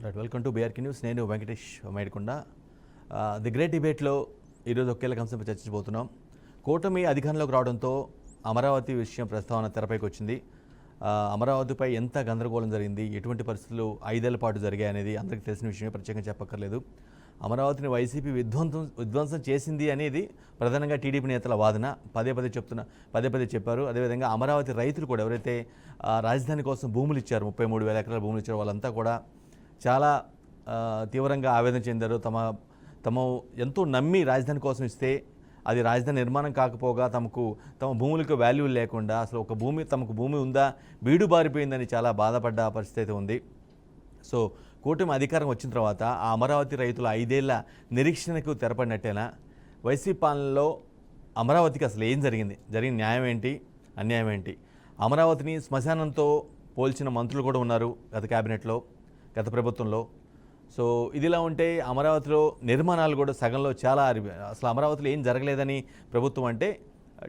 Right, welcome to BRK news. నేను Venkatesh Medikonda. The great డిబేట్లో ఈరోజు ఒక కీలక అంశంపై చర్చించబోతున్నాం. కూటమి అధికారంలోకి రావడంతో అమరావతి విషయం ప్రస్తావన తెరపైకి వచ్చింది. అమరావతిపై ఎంత గందరగోళం జరిగింది, ఎటువంటి పరిస్థితులు 5 ఏళ్ల పాటు జరిగాయి అనేది అందరికీ తెలిసిన విషయమే, ప్రత్యేకంగా చెప్పక్కర్లేదు. అమరావతిని వైసీపీ విధ్వంసం చేసింది అనేది ప్రధానంగా టీడీపీ నేతల వాదన. పదే పదే చెప్పారు. అదేవిధంగా అమరావతి రైతులు కూడా ఎవరైతే రాజధాని కోసం భూములు ఇచ్చారు, 33,000 ఎకరాల భూములు ఇచ్చారు, వాళ్ళంతా కూడా చాలా తీవ్రంగా ఆవేదన చెందారు. తమ ఎంతో నమ్మి రాజధాని కోసం ఇస్తే అది రాజధాని నిర్మాణం కాకపోగా తమ భూములకు వాల్యూ లేకుండా అసలు తమకు భూమి ఉందా, బీడు బారిపోయిందని చాలా బాధపడ్డ పరిస్థితి ఉంది. సో కూటమి అధికారం వచ్చిన తర్వాత ఆ అమరావతి రైతుల 5 ఏళ్ల నిరీక్షణకు తెరపడినట్టేనా? వైసీపీ పాలనలో అమరావతికి అసలు ఏం జరిగింది, జరిగిన న్యాయం ఏంటి, అన్యాయం ఏంటి? అమరావతిని శ్మశానంతో పోల్చిన మంత్రులు కూడా ఉన్నారు గత క్యాబినెట్లో, గత ప్రభుత్వంలో. సో ఇదిలా ఉంటే అమరావతిలో నిర్మాణాలు కూడా సగంలో చాలా అసలు అమరావతిలో ఏం జరగలేదని ప్రభుత్వం అంటే,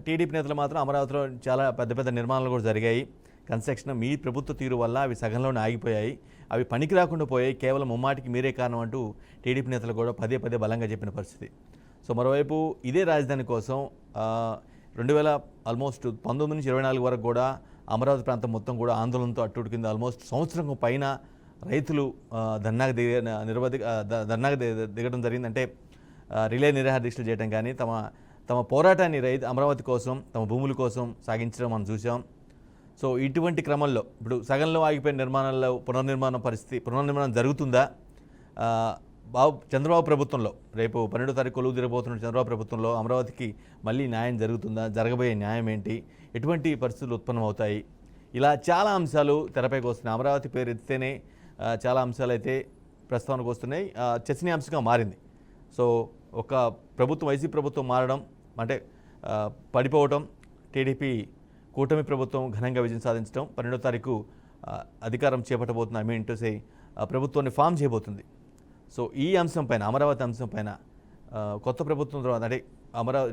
టీడీపీ నేతలు మాత్రం అమరావతిలో చాలా పెద్ద నిర్మాణాలు కూడా జరిగాయి. కన్స్ట్రక్షన్ మీ ప్రభుత్వ తీరు వల్ల అవి సగంలోనే ఆగిపోయాయి, అవి పనికి రాకుండా పోయాయి, కేవలం ముమ్మాటికి మీరే కారణం అంటూ టీడీపీ నేతలు కూడా పదే బలంగా చెప్పిన పరిస్థితి. సో మరోవైపు ఇదే రాజధాని కోసం 19 నుంచి 24 వరకు కూడా అమరావతి ప్రాంతం మొత్తం కూడా ఆందోళనతో అట్టుడు కింద ఆల్మోస్ట్ సంవత్సరం పైన రైతులు ధర్నాకు దిగడం జరిగింది. అంటే రిలే నిరాహార దీక్షలు చేయడం కానీ తమ పోరాటాన్ని అమరావతి కోసం, తమ భూముల కోసం సాగించడం మనం చూసాం. సో ఇటువంటి క్రమంలో ఇప్పుడు సగంలో ఆగిపోయిన నిర్మాణాల్లో పునర్నిర్మాణం జరుగుతుందా? చంద్రబాబు ప్రభుత్వంలో రేపు 12వ తారీఖు కొలువు తీరబోతున్న చంద్రబాబు ప్రభుత్వంలో అమరావతికి మళ్ళీ న్యాయం జరుగుతుందా? జరగబోయే న్యాయం ఏంటి? ఎటువంటి పరిస్థితులు ఉత్పన్నమవుతాయి? ఇలా చాలా అంశాలు తెరపైకి వస్తున్నాయి. అమరావతి పేరు ఎత్తితేనే చాలా అంశాలు అయితే ప్రస్తావనకు వస్తున్నాయి, చర్చనీయాంశంగా మారింది. సో ఒక వైసీపీ ప్రభుత్వం మారడం అంటే పడిపోవటం, టీడీపీ కూటమి ప్రభుత్వం ఘనంగా విజయం సాధించడం, 12వ తారీఖు అధికారం చేపట్టబోతున్న ప్రభుత్వాన్ని ఫామ్ చేయబోతుంది. సో ఈ అంశం పైన, అమరావతి అంశం పైన కొత్త ప్రభుత్వం తర్వాత అంటే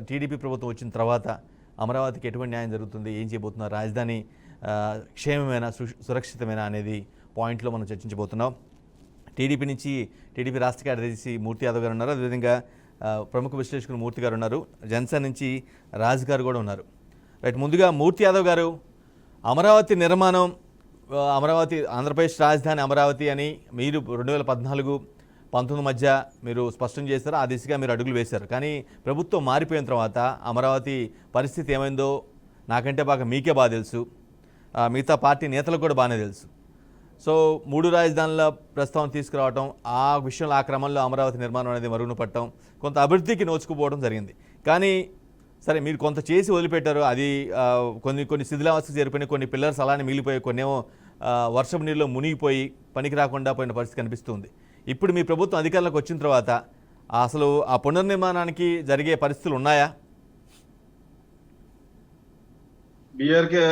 టీడీపీ ప్రభుత్వం వచ్చిన తర్వాత అమరావతికి ఎటువంటి న్యాయం జరుగుతుంది, ఏం చేయబోతున్నారు, రాజధాని క్షేమమేనా, సురక్షితమేనా అనేది పాయింట్లో మనం చర్చించబోతున్నాం. టీడీపీ రాష్ట్ర కార్యదర్శి మూర్తి యాదవ్ గారు ఉన్నారు, అదేవిధంగా ప్రముఖ విశ్లేషకులు మూర్తి గారు ఉన్నారు, జనసేన నుంచి రాజు గారు కూడా ఉన్నారు. రైట్, ముందుగా మూర్తి యాదవ్ గారు, అమరావతి నిర్మాణం, ఆంధ్రప్రదేశ్ రాజధాని అమరావతి అని మీరు 2014-19 మధ్య మీరు స్పష్టం చేశారు, ఆ దిశగా మీరు అడుగులు వేశారు. కానీ ప్రభుత్వం మారిపోయిన తర్వాత అమరావతి పరిస్థితి ఏమైందో నాకంటే బాగా మీకే బాగా తెలుసు, మిగతా పార్టీ నేతలకు కూడా బాగానే తెలుసు. సో 3 రాజధానుల ప్రస్తావన తీసుకురావటం, ఆ విషయంలో ఆ క్రమంలో అమరావతి నిర్మాణం అనేది మరుగున పట్టడం, కొంత అభివృద్ధికి నోచుకుపోవడం జరిగింది. కానీ సరే, మీరు కొంత చేసి వదిలిపెట్టారు, అది కొన్ని శిథిలావస్థకు చేరిపోయినాయి, కొన్ని పిల్లర్స్ అలానే మిగిలిపోయి, కొన్నేమో వర్షపు నీళ్ళలో మునిగిపోయి పనికి రాకుండా పోయిన పరిస్థితి కనిపిస్తుంది. ఇప్పుడు మీ ప్రభుత్వం అధికారంలోకి వచ్చిన తర్వాత అసలు ఆ పునర్నిర్మాణానికి జరిగే పరిస్థితులు ఉన్నాయా? బీఆర్కే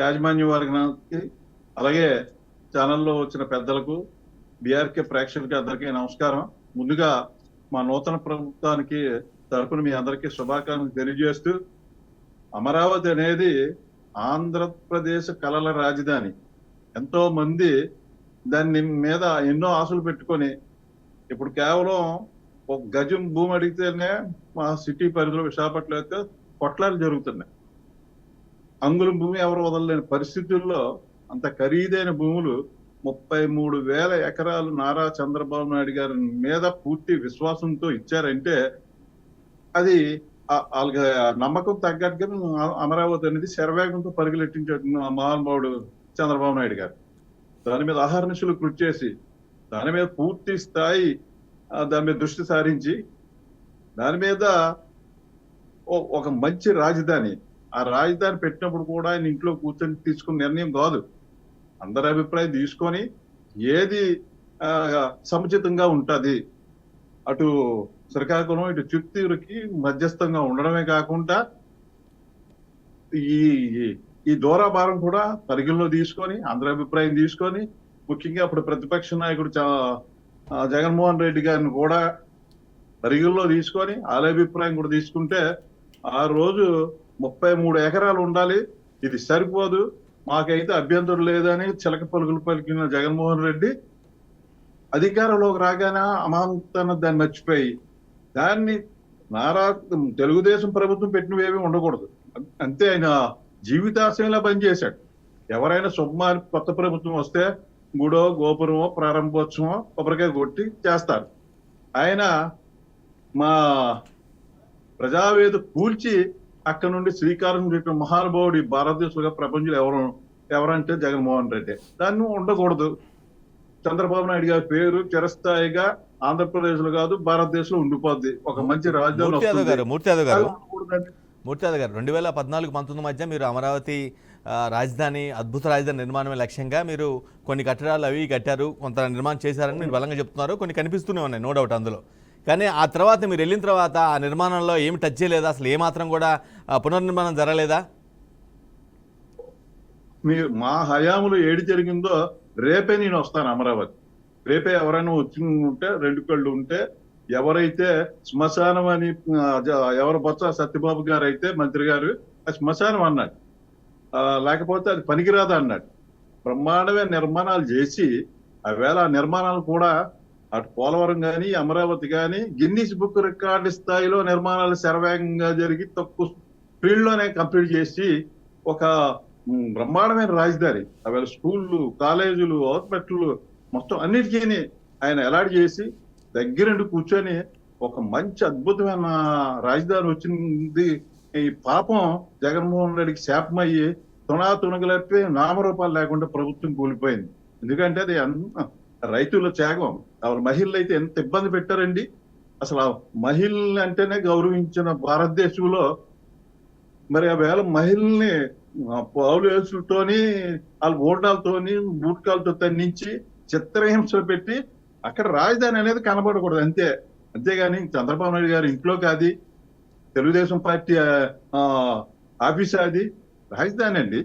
యాజమాన్య వర్గానికి, అలాగే ఛానల్లో వచ్చిన పెద్దలకు, బీఆర్కే ప్రేక్షకులకి అందరికీ నమస్కారం. ముందుగా మా నూతన ప్రభుత్వానికి తరపున మీ అందరికీ శుభాకాంక్షలు తెలియజేస్తూ, అమరావతి అనేది ఆంధ్రప్రదేశ్ కళల రాజధాని. ఎంతో మంది దాని మీద ఎన్నో ఆశలు పెట్టుకొని ఇప్పుడు కేవలం ఒక గజం భూమి అడిగితేనే మా సిటీ పరిధిలో విశాఖపట్నం అయితే కొట్లాలు జరుగుతున్నాయి. అంగుళం భూమి ఎవరు వదలలేని పరిస్థితుల్లో అంత ఖరీదైన భూములు 33,000 ఎకరాలు నారా చంద్రబాబు నాయుడు గారి మీద పూర్తి విశ్వాసంతో ఇచ్చారంటే అది వాళ్ళకి నమ్మకం తగ్గట్టుగా అమరావతి అనేది శరవేగంతో పరుగులెట్టించాడు మహానుభావుడు చంద్రబాబు నాయుడు గారు. దాని మీద అహర్నిశలు కృషి చేసి, దాని మీద పూర్తి స్థాయి దాని మీద దృష్టి సారించి, దాని మీద ఒక మంచి రాజధాని, ఆ రాజధాని పెట్టినప్పుడు కూడా ఆయన ఇంట్లో కూర్చొని తీసుకున్న నిర్ణయం కాదు, అందరి అభిప్రాయం తీసుకొని ఏది సముచితంగా ఉంటుంది, అటు శ్రీకాకుళం ఇటు చిత్తూరుకి మధ్యస్థంగా ఉండడమే కాకుండా ఈ దూరాభారం కూడా పరిగణలో తీసుకొని, అందరి అభిప్రాయం తీసుకొని, ముఖ్యంగా అప్పుడు ప్రతిపక్ష నాయకుడు జగన్మోహన్ రెడ్డి గారిని కూడా పరిగణలో తీసుకొని వాళ్ళ అభిప్రాయం కూడా తీసుకుంటే, ఆ రోజు 33 ఎకరాలు ఉండాలి, ఇది సరిపోదు, మాకైతే అభ్యంతరం లేదని చిలక పలుకులు పలికిన జగన్మోహన్ రెడ్డి అధికారంలోకి రాగానే అమాంతాన దాన్ని మర్చిపోయి దాన్ని నారా తెలుగుదేశం ప్రభుత్వం పెట్టినవేమీ ఉండకూడదు, అంతే ఆయన జీవితాశయంలా పనిచేశాడు. ఎవరైనా సుమారు కొత్త ప్రభుత్వం వస్తే గుడో గోపురమో ప్రారంభోత్సవమో కొబ్బరికాయ కొట్టి చేస్తారు. ఆయన మా ప్రజావేద కూల్చి అక్కడ నుండి శ్రీకారం చుట్టిన మహానుభావుడు ఈ భారతదేశంలో ప్రపంచంలో ఎవరంటే జగన్మోహన్ రెడ్డి. దాన్ని ఉండకూడదు. చంద్రబాబు నాయుడు గారి పేరు చిరస్థాయిగా ఆంధ్రప్రదేశ్ లో కాదు భారతదేశంలో ఉండిపోద్ది. ఒక మంచి రాజధాని మూర్తి యాదవ్ గారు 2014-19 మధ్య మీరు అమరావతి రాజధాని, అద్భుత రాజధాని నిర్మాణమే లక్ష్యంగా మీరు కొన్ని కట్టడాలు అవి కట్టారు, కొంత నిర్మాణం చేశారని మీరు బలంగా చెప్తున్నారు. కొన్ని కనిపిస్తూనే ఉన్నాయి, నో డౌట్ అందులో. కానీ ఆ తర్వాత మీరు వెళ్ళిన తర్వాత ఆ నిర్మాణంలో ఏమి టచ్ చేయలేదా? అసలు ఏమాత్రం కూడా పునర్నిర్మాణం జరగలేదా? మీరు మా హయాంలో ఏడు జరిగిందో రేపే నేను వస్తాను అమరావతి. రేపే ఎవరైనా వచ్చి ఉంటే, రెండు కళ్ళు ఉంటే, ఎవరైతే శ్మశానం అని ఎవరు బొత్స సత్యబాబు గారు అయితే మంత్రి గారు అది శ్మశానం అన్నాడు, లేకపోతే అది పనికిరాదు అన్నాడు. బ్రహ్మాండమైన నిర్మాణాలు చేసి ఆవేళ ఆ నిర్మాణాలు కూడా అటు పోలవరం కానీ అమరావతి కానీ గిన్నీస్ బుక్ రికార్డు స్థాయిలో నిర్మాణాలు శరవేగంగా జరిగి తక్కువ స్పీడ్ లోనే కంప్లీట్ చేసి ఒక బ్రహ్మాండమైన రాజధాని ఆవేళ స్కూళ్ళు, కాలేజీలు, హాస్పిటల్ మొత్తం అన్నిటికీ ఆయన ఎలాంటి చేసి దగ్గరుండి కూర్చొని ఒక మంచి అద్భుతమైన రాజధాని వచ్చింది. ఈ పాపం జగన్మోహన్ రెడ్డికి శాపమయ్యి తునగలపి నామరూపాలు లేకుండా ప్రభుత్వం కూలిపోయింది. ఎందుకంటే అది రైతుల త్యాగం. మహిళలు అయితే ఎంత ఇబ్బంది పెట్టారండి. అసలు మహిళలు అంటేనే గౌరవించిన భారతదేశంలో మరి ఆ వేళ మహిళల్ని పావులు వేసులతోని వాళ్ళ ఓటాలతోని బూట్కాలతో తన్నించి చిత్రహింసలు పెట్టి అక్కడ రాజధాని అనేది కనబడకూడదు అంతే. అంతేగాని చంద్రబాబు నాయుడు గారి ఇంట్లో కాదు, తెలుగుదేశం పార్టీ ఆఫీస్ అది రాజధాని అండి.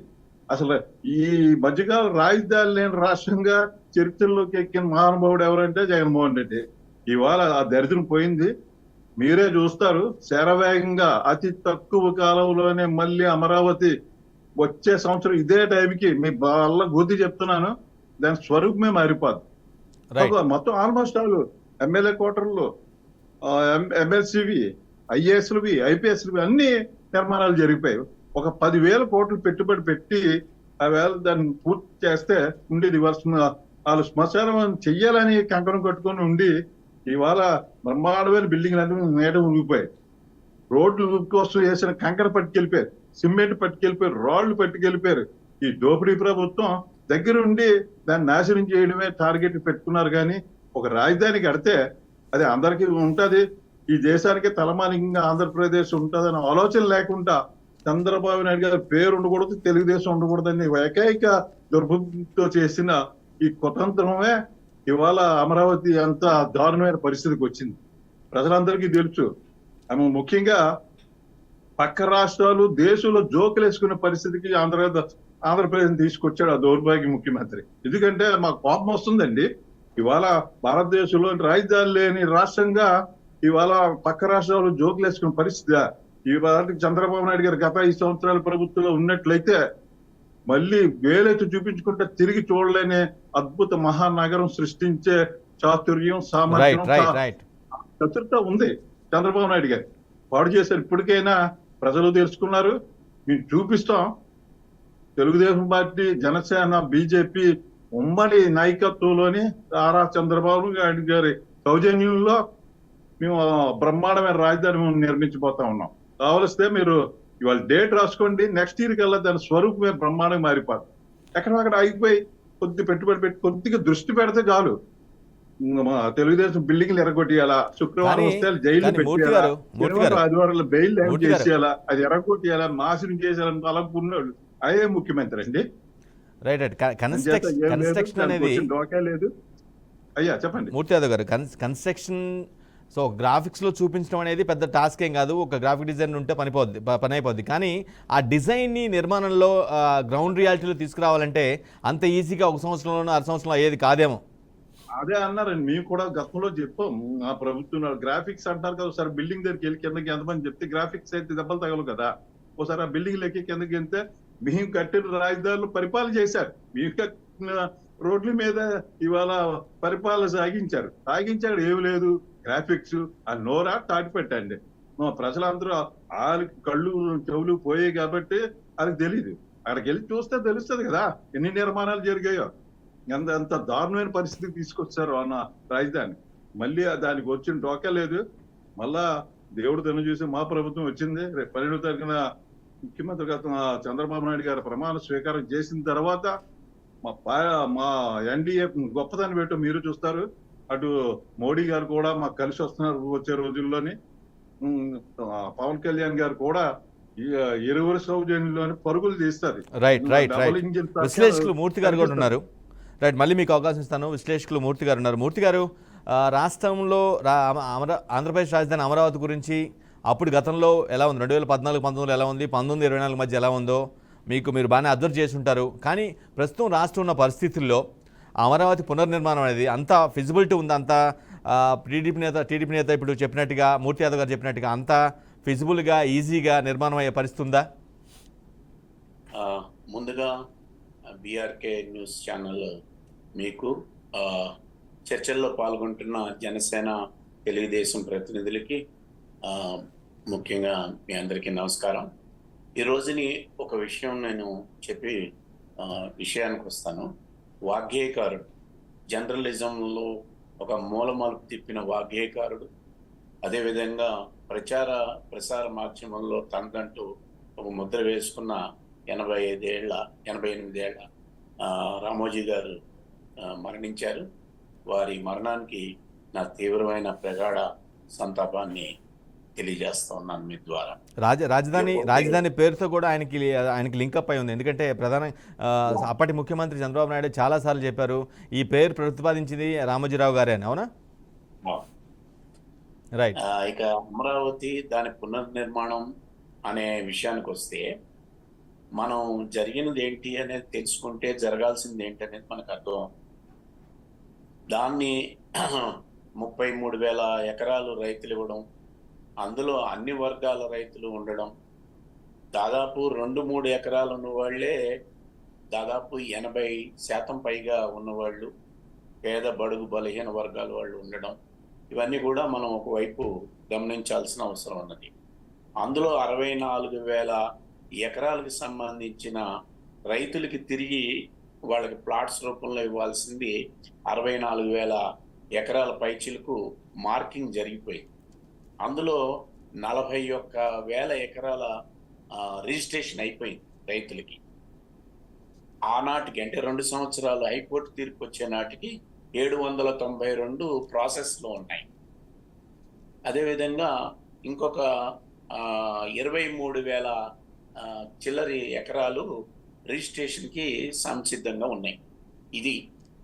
అసలు ఈ మధ్యకాలం రాజధాని లేని రాష్ట్రంగా చరిత్రలోకి ఎక్కిన మహానుభావుడు ఎవరంటే జగన్మోహన్ రెడ్డి. ఇవాళ ఆ దరిద్రం పోయింది. మీరే చూస్తారు, శరవేగంగా అతి తక్కువ కాలంలోనే మళ్ళీ అమరావతి వచ్చే సంవత్సరం ఇదే టైంకి మీ వాళ్ళ గుర్తు చెప్తున్నాను, దాని స్వరూపమే మారిపోదు. మొత్తం ఆల్మోస్ట్ ఆల్ ఎమ్మెల్యే క్వార్టర్లు, ఎమ్మెల్సీవి, ఐఏఎస్లువి, ఐపీఎస్లువి అన్ని నిర్మాణాలు జరిగిపోయాయి. ఒక 10,000 కోట్లు పెట్టుబడి పెట్టి ఆ వేళ దాన్ని పూర్తి చేస్తే ఉండేది. వాళ్ళు శ్మశానం చెయ్యాలని కంకణం కట్టుకొని ఉండి ఇవాళ బ్రహ్మాండమైన బిల్డింగ్లు అన్ని నేట ఉండిపోయాయి. రోడ్ల కోసం వేసిన కంకర పట్టుకెళ్ళిపోయారు, సిమెంట్ పట్టుకెళ్ళిపోయారు, రాళ్లు పట్టుకెళ్ళిపోయారు. ఈ దోపిడీ ప్రభుత్వం దగ్గరుండి దాన్ని నాశనం చేయడమే టార్గెట్ పెట్టుకున్నారు. కానీ ఒక రాజధాని కడితే అది అందరికీ ఉంటది, ఈ దేశానికి తలమానికంగా ఆంధ్రప్రదేశ్ ఉంటుందనే ఆలోచన లేకుండా చంద్రబాబు నాయుడు గారి పేరు ఉండకూడదు, తెలుగుదేశం ఉండకూడదని ఏకైక దుర్బుద్ధితో చేసిన ఈ కుతంత్రమే ఇవాళ అమరావతి అంత దారుణమైన పరిస్థితికి వచ్చింది. ప్రజలందరికీ తెలుసు. ముఖ్యంగా పక్క రాష్ట్రాలు దేశంలో జోకులేసుకునే పరిస్థితికి ఆంధ్రప్రదేశ్ తీసుకొచ్చాడు ఆ దౌర్భాగ్య ముఖ్యమంత్రి. ఎందుకంటే మాకు కోపం వస్తుందండి. ఇవాళ భారతదేశంలో రాజధాని లేని రాష్ట్రంగా ఇవాళ పక్క రాష్ట్రాలు జోకులేసుకునే పరిస్థితి. ఇవాళ చంద్రబాబు నాయుడు గారు గత 5 సంవత్సరాల ప్రభుత్వంలో ఉన్నట్లయితే మళ్ళీ వేలెత్తి చూపించుకుంటే తిరిగి చూడలేని అద్భుత మహానగరం సృష్టించే చాతుర్యం, సామర్థ్యం, చతురత ఉంది చంద్రబాబు నాయుడు గారు. పాడు చేశారు. ఇప్పటికైనా ప్రజలు తెలుసుకున్నారు, మేము చూపిస్తాం. తెలుగుదేశం పార్టీ, జనసేన, బీజేపీ ఉమ్మడి నాయకత్వంలోని ఆరా చంద్రబాబు నాయుడు గారి సౌజన్యంలో మేము బ్రహ్మాండమైన రాజధాని నిర్మించబోతా ఉన్నాం. కావలిస్తే మీరు ఇవాళ డేట్ రాసుకోండి, నెక్స్ట్ ఇయర్ కల్లా దాని స్వరూపమే బ్రహ్మాండంగా మారిపోతుంది. ఎక్కడక్కడ ఆగిపోయి కొద్ది పెట్టుబడి పెట్టి కొద్దిగా దృష్టి పెడితే చాలు. తెలుగుదేశం బిల్డింగ్లు ఎరగొట్టియాలా, శుక్రవారం వస్తే జైలు పెట్టేయాలా, ఆదివారంలో బెయిల్ చేసేయాలా, అది ఎరగొట్టియాలా, నాశనం చేసేయాలని అనుకున్నాడు. అదే ముఖ్యమంత్రి అండి. కన్స్ట్రక్షన్ అనేది లేదు. అయ్యా చెప్పండి మూర్తి యాదవ్ గారు. కన్స్ట్రక్షన్ సో గ్రాఫిక్స్లో చూపించడం అనేది పెద్ద టాస్క్ ఏం కాదు, ఒక గ్రాఫిక్ డిజైన్ ఉంటే పని అయిపోద్ది. కానీ ఆ డిజైన్ని నిర్మాణంలో గ్రౌండ్ రియాలిటీలో తీసుకురావాలంటే అంత ఈజీగా 1 సంవత్సరంలోనూ 6 సంవత్సరంలో అయ్యేది కాదేమో. అదే అన్నారండి, మేము కూడా గతంలో చెప్పాం. ఆ ప్రభుత్వం గ్రాఫిక్స్ అంటారు కదా, ఒకసారి బిల్డింగ్ దగ్గరికి వెళ్ళి కిందకి ఎంతమంది చెప్తే గ్రాఫిక్స్ అయితే దెబ్బలు తగలవు కదా. ఒకసారి ఆ బిల్డింగ్ లెక్కి కిందకి వెళ్తే మేము కట్టిన రాజధానులు పరిపాలన చేశారు. మేము కట్టిన రోడ్ల మీద ఇవాళ పరిపాలన సాగించాడు ఏమి లేదు. గ్రాఫిక్స్ ఆ నోరా తాటి పెట్టండి. మా ప్రజలందరూ వాళ్ళకి కళ్ళు చెవులు పోయాయి కాబట్టి వాళ్ళకి తెలియదు. అక్కడికి వెళ్ళి చూస్తే తెలుస్తుంది కదా ఎన్ని నిర్మాణాలు జరిగాయో, ఎంత దారుణమైన పరిస్థితికి తీసుకొచ్చారు అన్న రాజధాని. మళ్ళీ దానికి వచ్చిన డోకా లేదు. మళ్ళా దేవుడు తను చూసి మా ప్రభుత్వం వచ్చింది. రేపు 12వ తారీఖున ముఖ్యమంత్రి చంద్రబాబు నాయుడు గారు ప్రమాణ స్వీకారం చేసిన తర్వాత మా ఎన్డీఏ గొప్పదాన్ని పెట్టు మీరు చూస్తారు. అటు మోడీ గారు కూడా మాకు కలిసి వస్తున్నారు వచ్చే రోజుల్లోని. పవన్ కళ్యాణ్ గారు కూడా ఇరువురు సౌజన్యంలోని పరుగులు తీస్తారు. రైట్ విశ్లేషకులు మూర్తి గారు కూడా ఉన్నారు. రైట్, మళ్ళీ మీకు అవకాశం ఇస్తాను. విశ్లేషకులు మూర్తి గారు ఉన్నారు. మూర్తి గారు, రాష్ట్రంలో ఆంధ్రప్రదేశ్ రాజధాని అమరావతి గురించి అప్పుడు గతంలో ఎలా ఉంది, 2014-19 ఎలా ఉంది, 19-24 మధ్య ఎలా ఉందో మీరు బాగానే అబ్జర్వ్ చేసి ఉంటారు. కానీ ప్రస్తుతం రాష్ట్రం ఉన్న పరిస్థితుల్లో అమరావతి పునర్నిర్మాణం అనేది అంత ఫిజిబిలిటీ ఉంది, అంత టీడీపీ నేత ఇప్పుడు చెప్పినట్టుగా, మూర్తి యాదవ్ గారు చెప్పినట్టుగా అంత ఫిజిబుల్గా ఈజీగా నిర్మాణం అయ్యే పరిస్థితి ఉందా? ముందుగా బీఆర్కే న్యూస్ ఛానల్ మీకు, చర్చల్లో పాల్గొంటున్న జనసేన తెలుగుదేశం ప్రతినిధులకి ముఖ్యంగా మీ అందరికీ నమస్కారం. ఈ రోజుని ఒక విషయం నేను చెప్పి విషయానికి వస్తాను. వాగ్గేయకారుడు, జర్నలిజంలో ఒక మూలమలుపు తిప్పిన వాగ్గేయకారుడు, అదేవిధంగా ప్రసార మాధ్యమంలో తనదంటూ ఒక ముద్ర వేసుకున్న 88 ఏళ్ల రామోజీ గారు మరణించారు. వారి మరణానికి నా తీవ్రమైన ప్రగాఢ సంతాపాన్ని తెలియజేస్తా ఉన్నాను మీ ద్వారా. రాజధాని పేరుతో కూడా ఆయనకి లింకప్ అయి ఉంది. ఎందుకంటే అప్పటి ముఖ్యమంత్రి చంద్రబాబు నాయుడు చాలాసార్లు చెప్పారు ఈ పేరు ప్రతిపాదించింది రామోజీరావు గారే అని. అవునా? రైట్. ఇక అమరావతి దాని పునర్నిర్మాణం అనే విషయానికి వస్తే, మనం జరిగినది ఏంటి అనేది తెలుసుకుంటే జరగాల్సింది ఏంటి అనేది మనకు అర్థం. దాన్ని 33,000 ఎకరాలు రైతులు ఇవ్వడం, అందులో అన్ని వర్గాల రైతులు ఉండడం, దాదాపు 2-3 ఎకరాలు ఉన్నవాళ్లే దాదాపు 80% పైగా ఉన్నవాళ్ళు, పేద బడుగు బలహీన వర్గాల వాళ్ళు ఉండడం, ఇవన్నీ కూడా మనం ఒకవైపు గమనించాల్సిన అవసరం ఉన్నది. అందులో 64,000 ఎకరాలకు సంబంధించిన రైతులకి తిరిగి వాళ్ళకి ప్లాట్స్ రూపంలో ఇవ్వాల్సింది 64,000 ఎకరాల పైచిలకు మార్కింగ్ జరిగిపోయింది. అందులో 41,000 ఎకరాల రిజిస్ట్రేషన్ అయిపోయింది రైతులకి. ఆనాటికి అంటే 2 సంవత్సరాలు హైకోర్టు తీర్పు వచ్చే నాటికి 792 ప్రాసెస్లో ఉన్నాయి. అదేవిధంగా ఇంకొక 23,000 చిల్లరి ఎకరాలు రిజిస్ట్రేషన్కి సంసిద్ధంగా ఉన్నాయి. ఇది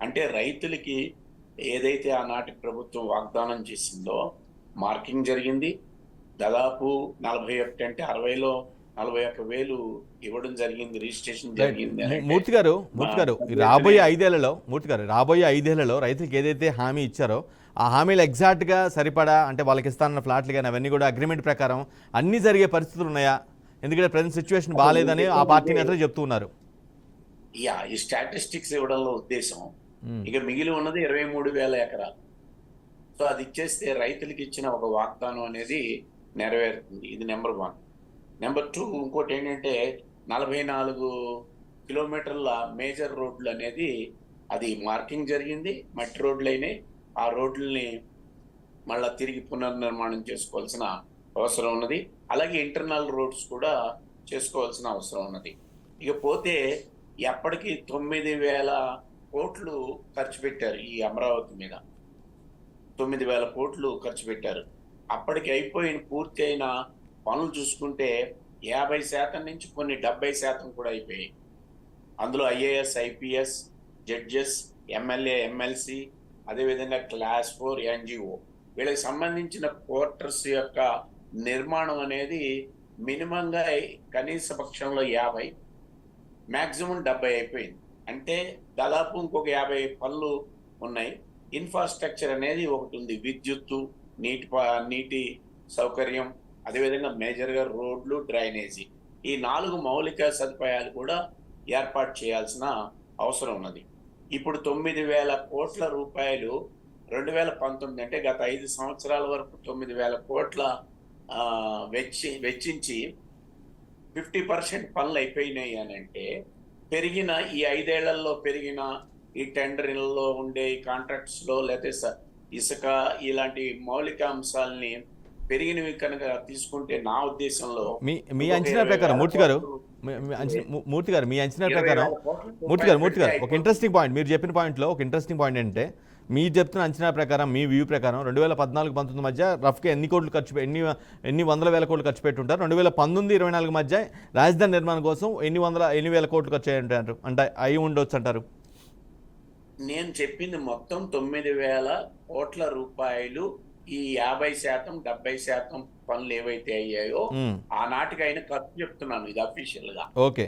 అంటే రైతులకి ఏదైతే ఆనాటి ప్రభుత్వం వాగ్దానం చేసిందో మార్కింగ్ జరిగింది. దాదాపు 41 అంటే 60లో 41,000 ఇవ్వడం జరిగింది, రిజిస్ట్రేషన్ జరిగింది. మూర్తి గారు రాబోయే 5 ఏళ్లలో రైతులకు ఏదైతే హామీ ఇచ్చారో ఆ హామీలు ఎగ్జాక్ట్గా సరిపడా అంటే వాళ్ళకి ఇస్తానన్న ఫ్లాట్లు కానీ అవన్నీ కూడా అగ్రిమెంట్ ప్రకారం అన్ని జరిగే పరిస్థితులు ఉన్నాయా? ఎందుకంటే ప్రజెంట్ సిచ్యువేషన్ బాగాలేదని ఆ పార్టీ నేతలు చెప్తూ ఉన్నారు. ఈ స్టాటిస్టిక్స్ ఇవ్వడంలో ఉద్దేశం ఇక మిగిలి ఉన్నది 23,000 ఎకరాలు. సో అది ఇచ్చేస్తే రైతులకి ఇచ్చిన ఒక వాగ్దానం అనేది నెరవేరుతుంది. ఇది నెంబర్ 1. నెంబర్ 2, ఇంకోటి ఏంటంటే 44 కిలోమీటర్ల మేజర్ రోడ్లు అనేది అది మార్కింగ్ జరిగింది, మట్టి రోడ్లు అయినాయి. ఆ రోడ్లని మళ్ళా తిరిగి పునర్నిర్మాణం చేసుకోవాల్సిన అవసరం ఉన్నది. అలాగే ఇంటర్నల్ రోడ్స్ కూడా చేసుకోవాల్సిన అవసరం ఉన్నది. ఇక పోతే ఎప్పటికీ 9,000 కోట్లు ఖర్చు పెట్టారు ఈ అమరావతి మీద. 9,000 కోట్లు ఖర్చు పెట్టారు. అప్పటికి అయిపోయిన పూర్తి అయిన పనులు చూసుకుంటే 50% నుంచి కొన్ని 70% కూడా అయిపోయాయి. అందులో IAS, IPS, judges, MLA, MLC, అదేవిధంగా క్లాస్ 4 NGO వీళ్ళకి సంబంధించిన క్వార్టర్స్ యొక్క నిర్మాణం అనేది మినిమంగా కనీస పక్షంలో 50, మ్యాక్సిమం 70 అయిపోయింది. అంటే దాదాపు ఇంకొక 50 పనులు ఉన్నాయి. ఇన్ఫ్రాస్ట్రక్చర్ అనేది ఒకటి ఉంది, విద్యుత్తు, నీటి సౌకర్యం, అదేవిధంగా మేజర్గా రోడ్లు, డ్రైనేజీ, ఈ 4 మౌలిక సదుపాయాలు కూడా ఏర్పాటు చేయాల్సిన అవసరం ఉన్నది. ఇప్పుడు 9,000 కోట్ల రూపాయలు 2019 అంటే గత 5 సంవత్సరాల వరకు 9,000 కోట్ల వెచ్చించి 50% పనులు అయిపోయినాయి అని అంటే పెరిగిన ఈ 5 ఏళ్లలో పెరిగిన ఈ టెండరింగ్లో ఉండే ఈ కాంట్రాక్ట్స్ లో లేకపోతే ఇసుక ఇలాంటి మౌలిక అంశాలని పెరిగినవి కనుక తీసుకుంటే నా ఉద్దేశంలో మీ అంచనా ప్రకారం మూర్తి గారు మీ అంచనా ప్రకారం మూర్తి గారు ఒక ఇంట్రెస్టింగ్ పాయింట్ మీరు చెప్పిన పాయింట్లో ఒక ఇంట్రెస్టింగ్ పాయింట్ ఏంటంటే మీ చెప్తున్న అంచనా ప్రకారం మీ వ్యూ ప్రకారం 2014-19 మధ్య రఫ్గా ఎన్ని కోట్లు ఎన్ని వందల వేల కోట్లు ఖర్చు పెట్టుంటారు, 2019-24 మధ్య రాజధాని నిర్మాణం కోసం ఎన్ని వేల కోట్లు ఖర్చు అయ్యి అంటే అయి ఉండొచ్చు అంటారు? నేను చెప్పింది మొత్తం 9,000 కోట్ల రూపాయలు. ఈ 50% 70% పనులు ఏవైతే అయ్యాయో ఆనాటికి అయిన ఖర్చు చెప్తున్నాను, ఇది అఫీషియల్ గా. ఓకే,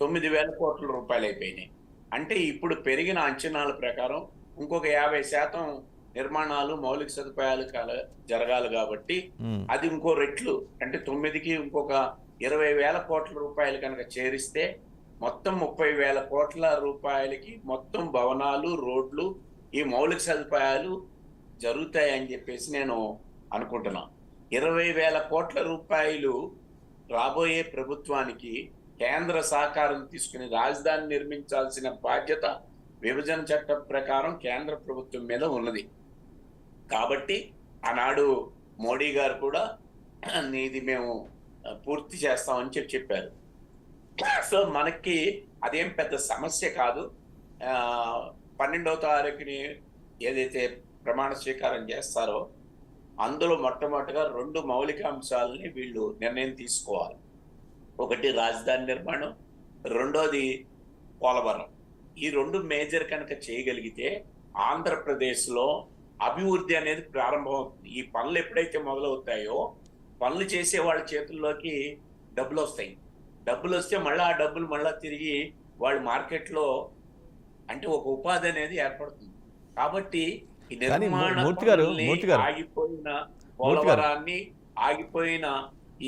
9,000 కోట్ల రూపాయలు అయిపోయినాయి. అంటే ఇప్పుడు పెరిగిన అంచనాల ప్రకారం ఇంకొక 50% నిర్మాణాలు మౌలిక సదుపాయాలు జరగాలి కాబట్టి అది ఇంకో రెట్లు అంటే 9కి ఇంకొక 20,000 కోట్ల రూపాయలు కనుక చేరిస్తే మొత్తం 30,000 కోట్ల రూపాయలకి మొత్తం భవనాలు, రోడ్లు, ఈ మౌలిక సదుపాయాలు జరుగుతాయని చెప్పేసి నేను అనుకుంటున్నాను. 20,000 కోట్ల రూపాయలు రాబోయే ప్రభుత్వానికి కేంద్ర సహకారం తీసుకుని రాజధాని నిర్మించాల్సిన బాధ్యత విభజన చట్టం ప్రకారం కేంద్ర ప్రభుత్వం మీద ఉన్నది. కాబట్టి ఆనాడు మోడీ గారు కూడా ఇది మేము పూర్తి చేస్తామని చెప్పారు. సో మనకి అదేం పెద్ద సమస్య కాదు. 12వ తారీఖుని ఏదైతే ప్రమాణ స్వీకారం చేస్తారో అందులో మొట్టమొదటిగా 2 మౌలిక అంశాలని వీళ్ళు నిర్ణయం తీసుకోవాలి. ఒకటి రాజధాని నిర్మాణం, రెండోది పోలవరం. ఈ 2 మేజర్ కనుక చేయగలిగితే ఆంధ్రప్రదేశ్లో అభివృద్ధి అనేది ప్రారంభమవుతుంది. ఈ పనులు ఎప్పుడైతే మొదలవుతాయో పనులు చేసే వాళ్ళ చేతుల్లోకి డబ్బులు వస్తాయి. డబ్బులు వస్తే మళ్ళీ ఆ డబ్బులు మళ్ళీ తిరిగి వాళ్ళ మార్కెట్లో అంటే ఒక ఉపాధి అనేది ఏర్పడుతుంది. కాబట్టి ఈ నిర్మాణ ఆగిపోయిన పోలవరాన్ని, ఆగిపోయిన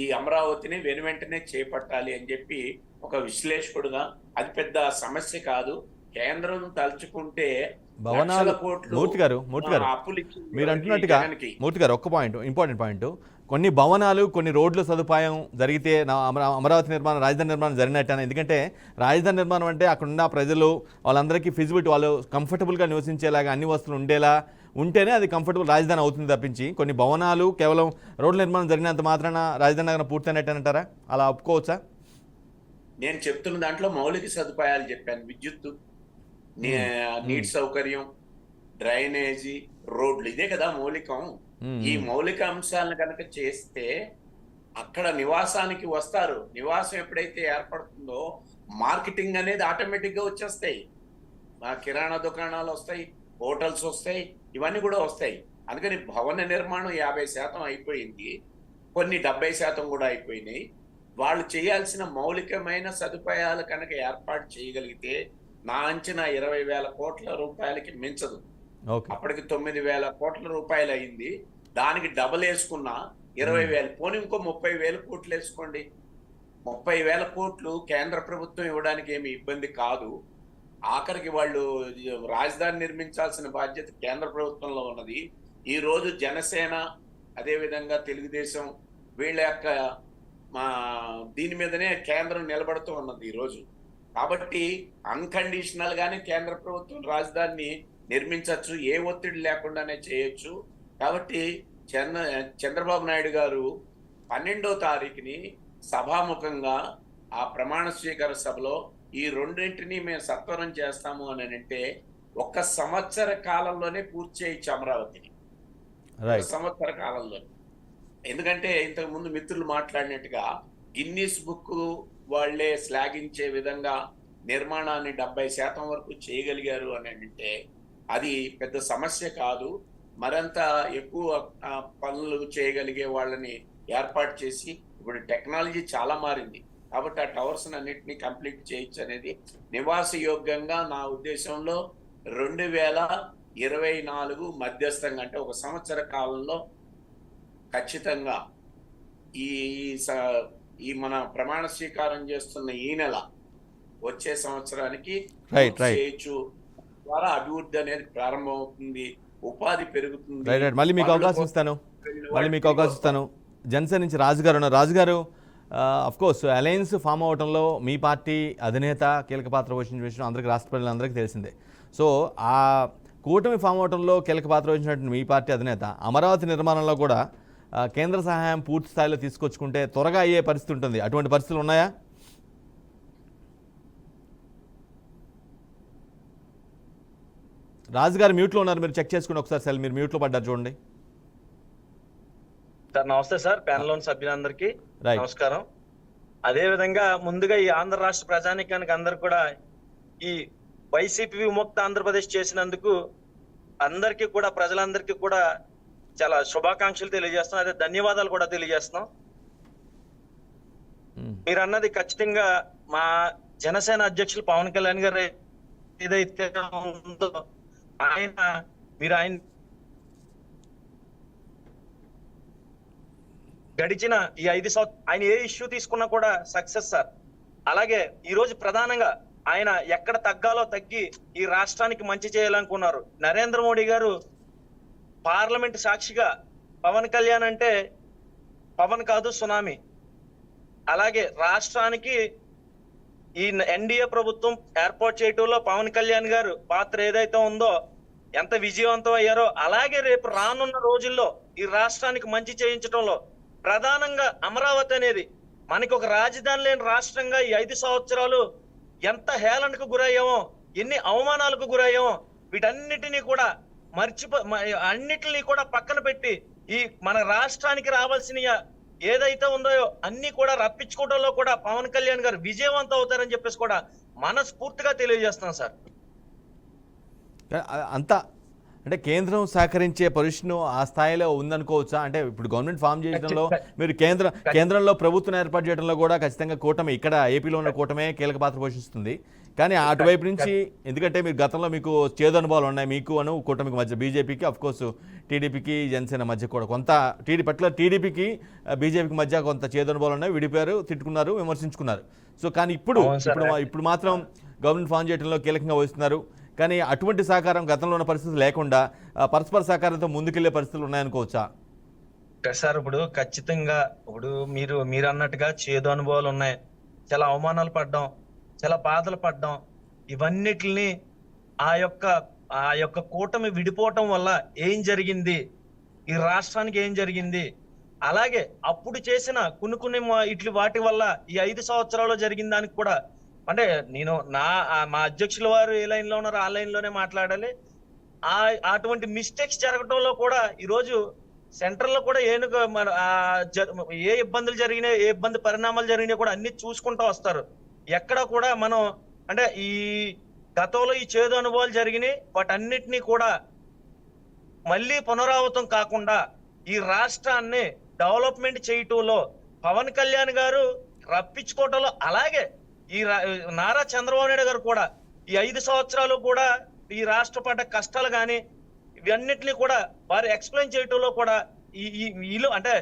ఈ అమరావతిని వెనువెంటనే చేపట్టాలి అని చెప్పి ఒక విశ్లేషకుడుగా అది పెద్ద సమస్య కాదు. కేంద్రం తలుచుకుంటే భవనాలు మూర్తి గారు మీరు అంటున్నట్టుగా మూర్తి గారు ఒక్క పాయింట్, ఇంపార్టెంట్ పాయింట్, కొన్ని భవనాలు కొన్ని రోడ్ల సదుపాయం జరిగితే అమరావతి నిర్మాణం రాజధాని నిర్మాణం జరిగినట్టు. ఎందుకంటే రాజధాని నిర్మాణం అంటే అక్కడున్న ప్రజలు వాళ్ళందరికీ ఫిజిబిలిటీ, వాళ్ళు కంఫర్టబుల్గా నివసించేలాగా అన్ని వస్తువులు ఉండేలా ఉంటేనే అది కంఫర్టబుల్ రాజధాని అవుతుంది తప్పించి కొన్ని భవనాలు కేవలం రోడ్ల నిర్మాణం జరిగినంత మాత్రాన రాజధాని నగరం పూర్తయినట్టు అంటారా? అలా ఒప్పుకోవచ్చా? నేను చెప్తున్న దాంట్లో మౌలిక సదుపాయాలు చెప్పాను. విద్యుత్తు, నీటి సౌకర్యం, డ్రైనేజీ, రోడ్లు, ఇదే కదా మౌలికం. ఈ మౌలిక అంశాలను కనుక చేస్తే అక్కడ నివాసానికి వస్తారు. నివాసం ఎప్పుడైతే ఏర్పడుతుందో మార్కెటింగ్ అనేది ఆటోమేటిక్ గా వచ్చేస్తాయి. కిరాణా దుకాణాలు వస్తాయి, హోటల్స్ వస్తాయి, ఇవన్నీ కూడా వస్తాయి. అందుకని భవన నిర్మాణం 50% అయిపోయింది, కొన్ని 70% కూడా అయిపోయినాయి. వాళ్ళు చేయాల్సిన మౌలికమైన సదుపాయాలు కనుక ఏర్పాటు చేయగలిగితే నా అంచనా 20,000 కోట్ల రూపాయలకి మించదు. అప్పటికి 9,000 కోట్ల రూపాయలు అయింది. దానికి డబల్ వేసుకున్న 20,000, పోనీ ఇంకో 30,000 కోట్లు వేసుకోండి. 30,000 కోట్లు కేంద్ర ప్రభుత్వం ఇవ్వడానికి ఏమి ఇబ్బంది కాదు. ఆఖరికి వాళ్ళు రాజధాని నిర్మించాల్సిన బాధ్యత కేంద్ర ప్రభుత్వంలో ఉన్నది. ఈ రోజు జనసేన, అదేవిధంగా తెలుగుదేశం వీళ్ళ యొక్క దీని మీదనే కేంద్రం నిలబడుతూ ఉన్నది ఈరోజు. కాబట్టి అన్కండిషనల్ గానే కేంద్ర ప్రభుత్వం రాజధానిని నిర్మించవచ్చు, ఏ ఒత్తిడి లేకుండానే చేయొచ్చు. కాబట్టి చంద్రబాబు నాయుడు గారు 12వ తారీఖుని సభాముఖంగా ఆ ప్రమాణ స్వీకార సభలో ఈ రెండింటిని మేము సత్వరం చేస్తాము అని అంటే 1 సంవత్సర కాలంలోనే పూర్తి చేయొచ్చు అమరావతిని. 1 సంవత్సర కాలంలో. ఎందుకంటే ఇంతకు ముందు మిత్రులు మాట్లాడినట్టుగా గిన్నీస్ బుక్ వాళ్లే శ్లాఘించే విధంగా నిర్మాణాన్ని 70% వరకు చేయగలిగారు అని అంటే అది పెద్ద సమస్య కాదు. మరింత ఎక్కువ పనులు చేయగలిగే వాళ్ళని ఏర్పాటు చేసి, ఇప్పుడు టెక్నాలజీ చాలా మారింది కాబట్టి ఆ టవర్స్ అన్నిటినీ కంప్లీట్ చేయొచ్చు అనేది నివాస యోగ్యంగా నా ఉద్దేశంలో 2024 మధ్యస్థంగా అంటే 1 సంవత్సర కాలంలో ఖచ్చితంగా ఈ మన ప్రమాణ స్వీకారం చేస్తున్న ఈ నెల వచ్చే సంవత్సరానికి చేయొచ్చు ద్వారా అభివృద్ధి అనేది ప్రారంభమవుతుంది, ఉపాధి పెరుగుతుంది. రైట్ రైట్ మళ్ళీ మీకు అవకాశం ఇస్తాను, జనసేన నుంచి రాజు గారు ఉన్నారు. రాజు గారు, కోర్స్ అలయన్స్ ఫామ్ అవడంలో మీ పార్టీ అధినేత కీలక పాత్ర పోషించిన విషయం అందరికీ, రాష్ట్ర ప్రజలందరికీ తెలిసిందే. సో ఆ కూటమి ఫామ్ అవడంలో కీలక పాత్ర వహించినటువంటి మీ పార్టీ అధినేత అమరావతి నిర్మాణంలో కూడా కేంద్ర సహాయం పూర్తి స్థాయిలో తీసుకొచ్చుకుంటే త్వరగా అయ్యే పరిస్థితి ఉంటుంది. అటువంటి పరిస్థితులు ఉన్నాయా? రాజుగారు మ్యూట్లో ఉన్నారు, మీరు చెక్ చేసుకుని ఒకసారి సెల్, మీరు మ్యూట్లో పడ్డారు చూడండి. సార్ నమస్తే సార్, ప్యానెల్లోని సభ్యులందరికీ నమస్కారం. అదే విధంగా ముందుగా ఈ ఆంధ్ర రాష్ట్ర ప్రజానీకానికి అందరు కూడా ఈ వైసీపీ విముక్త ఆంధ్రప్రదేశ్ చేసినందుకు అందరికీ కూడా, ప్రజలందరికీ కూడా చాలా శుభాకాంక్షలు తెలియజేస్తున్నాం, అదే ధన్యవాదాలు కూడా తెలియజేస్తున్నాం. మీరు అన్నది ఖచ్చితంగా మా జనసేన అధ్యక్షులు పవన్ కళ్యాణ్ గారు ఏదైతే ఉందో ఆయన గడిచిన ఈ 5 సంవత్సరాలు ఆయన ఏ ఇష్యూ తీసుకున్నా కూడా సక్సెస్ సార్. అలాగే ఈ రోజు ప్రధానంగా ఆయన ఎక్కడ తగ్గాలో తగ్గి ఈ రాష్ట్రానికి మంచి చేయాలనుకున్నారు. నరేంద్ర మోడీ గారు పార్లమెంట్ సాక్షిగా పవన్ కళ్యాణ్ అంటే పవన్ కాదు సునామీ. అలాగే రాష్ట్రానికి ఈ ఎన్డీఏ ప్రభుత్వం ఏర్పాటు చేయటంలో పవన్ కళ్యాణ్ గారు పాత్ర ఏదైతే ఉందో ఎంత విజయవంతం అయ్యారో, అలాగే రేపు రానున్న రోజుల్లో ఈ రాష్ట్రానికి మంచి చేయించడంలో ప్రధానంగా అమరావతి అనేది మనకి ఒక రాజధాని లేని రాష్ట్రంగా ఈ 5 సంవత్సరాలు ఎంత హేళనకు గురయ్యామో, ఎన్ని అవమానాలకు గురయ్యామో, వీటన్నిటినీ కూడా అన్నిటినీ కూడా పక్కన పెట్టి ఈ మన రాష్ట్రానికి రావాల్సిన ఏదైతే ఉందో అన్ని కూడా రప్పించుకోవడంలో కూడా పవన్ కళ్యాణ్ గారు విజయవంతం అవుతారని చెప్పేసి కూడా మనస్ఫూర్తిగా తెలియజేస్తున్నాం సార్. అంతా అంటే కేంద్రం సహకరించే పొజిషన్ ఆ స్థాయిలో ఉందనుకోవచ్చా? అంటే ఇప్పుడు గవర్నమెంట్ ఫామ్ చేయడంలో మీరు కేంద్రంలో ప్రభుత్వం ఏర్పాటు చేయడంలో కూడా ఖచ్చితంగా కూటమి, ఇక్కడ ఏపీలో ఉన్న కూటమే కీలక పాత్ర పోషిస్తుంది. కానీ అటువైపు నుంచి, ఎందుకంటే మీరు గతంలో మీకు చేదు అనుభవాలు ఉన్నాయి, మీకు అను కూటమికి మధ్య, బీజేపీకి అఫ్కోర్స్ టీడీపీకి జనసేన మధ్య కూడా కొంత టీడీపీకి బీజేపీకి మధ్య కొంత చేదు అనుభవాలు ఉన్నాయి, విడిపోయారు, తిట్టుకున్నారు, విమర్శించుకున్నారు. సో కానీ ఇప్పుడు మాత్రం గవర్నమెంట్ ఫామ్ చేయడంలో కీలకంగా వహిస్తున్నారు. కానీ అటువంటి సహకారం గతంలో ఉన్న పరిస్థితులు లేకుండా పరస్పర సహకారంతో ముందుకెళ్లే పరిస్థితులు ఉన్నాయనుకోవచ్చా? సార్ ఇప్పుడు ఖచ్చితంగా ఇప్పుడు మీరు అన్నట్టుగా చేదు అనుభవాలు ఉన్నాయి, చాలా అవమానాలు పడ్డాం, చాలా బాధలు పడ్డాం. ఇవన్నిటిని ఆ యొక్క కూటమి విడిపోవటం వల్ల ఏం జరిగింది, ఈ రాష్ట్రానికి ఏం జరిగింది, అలాగే అప్పుడు చేసిన కొన్ని వాటి వల్ల ఈ 5 సంవత్సరాల్లో జరిగిన దానికి కూడా, అంటే నేను మా అధ్యక్షుల వారు ఏ లైన్ లో ఉన్నారో ఆ లైన్ లోనే మాట్లాడాలి. అటువంటి మిస్టేక్స్ జరగడంలో కూడా ఈరోజు సెంట్రల్ లో కూడా ఏ ఇబ్బందులు జరిగినాయి, ఏ ఇబ్బంది పరిణామాలు జరిగినాయి కూడా అన్ని చూసుకుంటూ వస్తారు. ఎక్కడ కూడా మనం అంటే ఈ గతంలో ఈ చేదు అనుభవాలు జరిగినాయి, వాటన్నిటినీ కూడా మళ్ళీ పునరావృతం కాకుండా ఈ రాష్ట్రాన్ని డెవలప్మెంట్ చేయటంలో పవన్ కళ్యాణ్ గారు రప్పించుకోవటంలో, అలాగే ఈ నారా చంద్రబాబు నాయుడు గారు కూడా ఈ 5 సంవత్సరాలు కూడా ఈ రాష్ట్ర పడ్డ కష్టాలు కానీ ఇవన్నిటిని కూడా వారు ఎక్స్ప్లెయిన్ చేయటంలో కూడా వీళ్ళు అంటే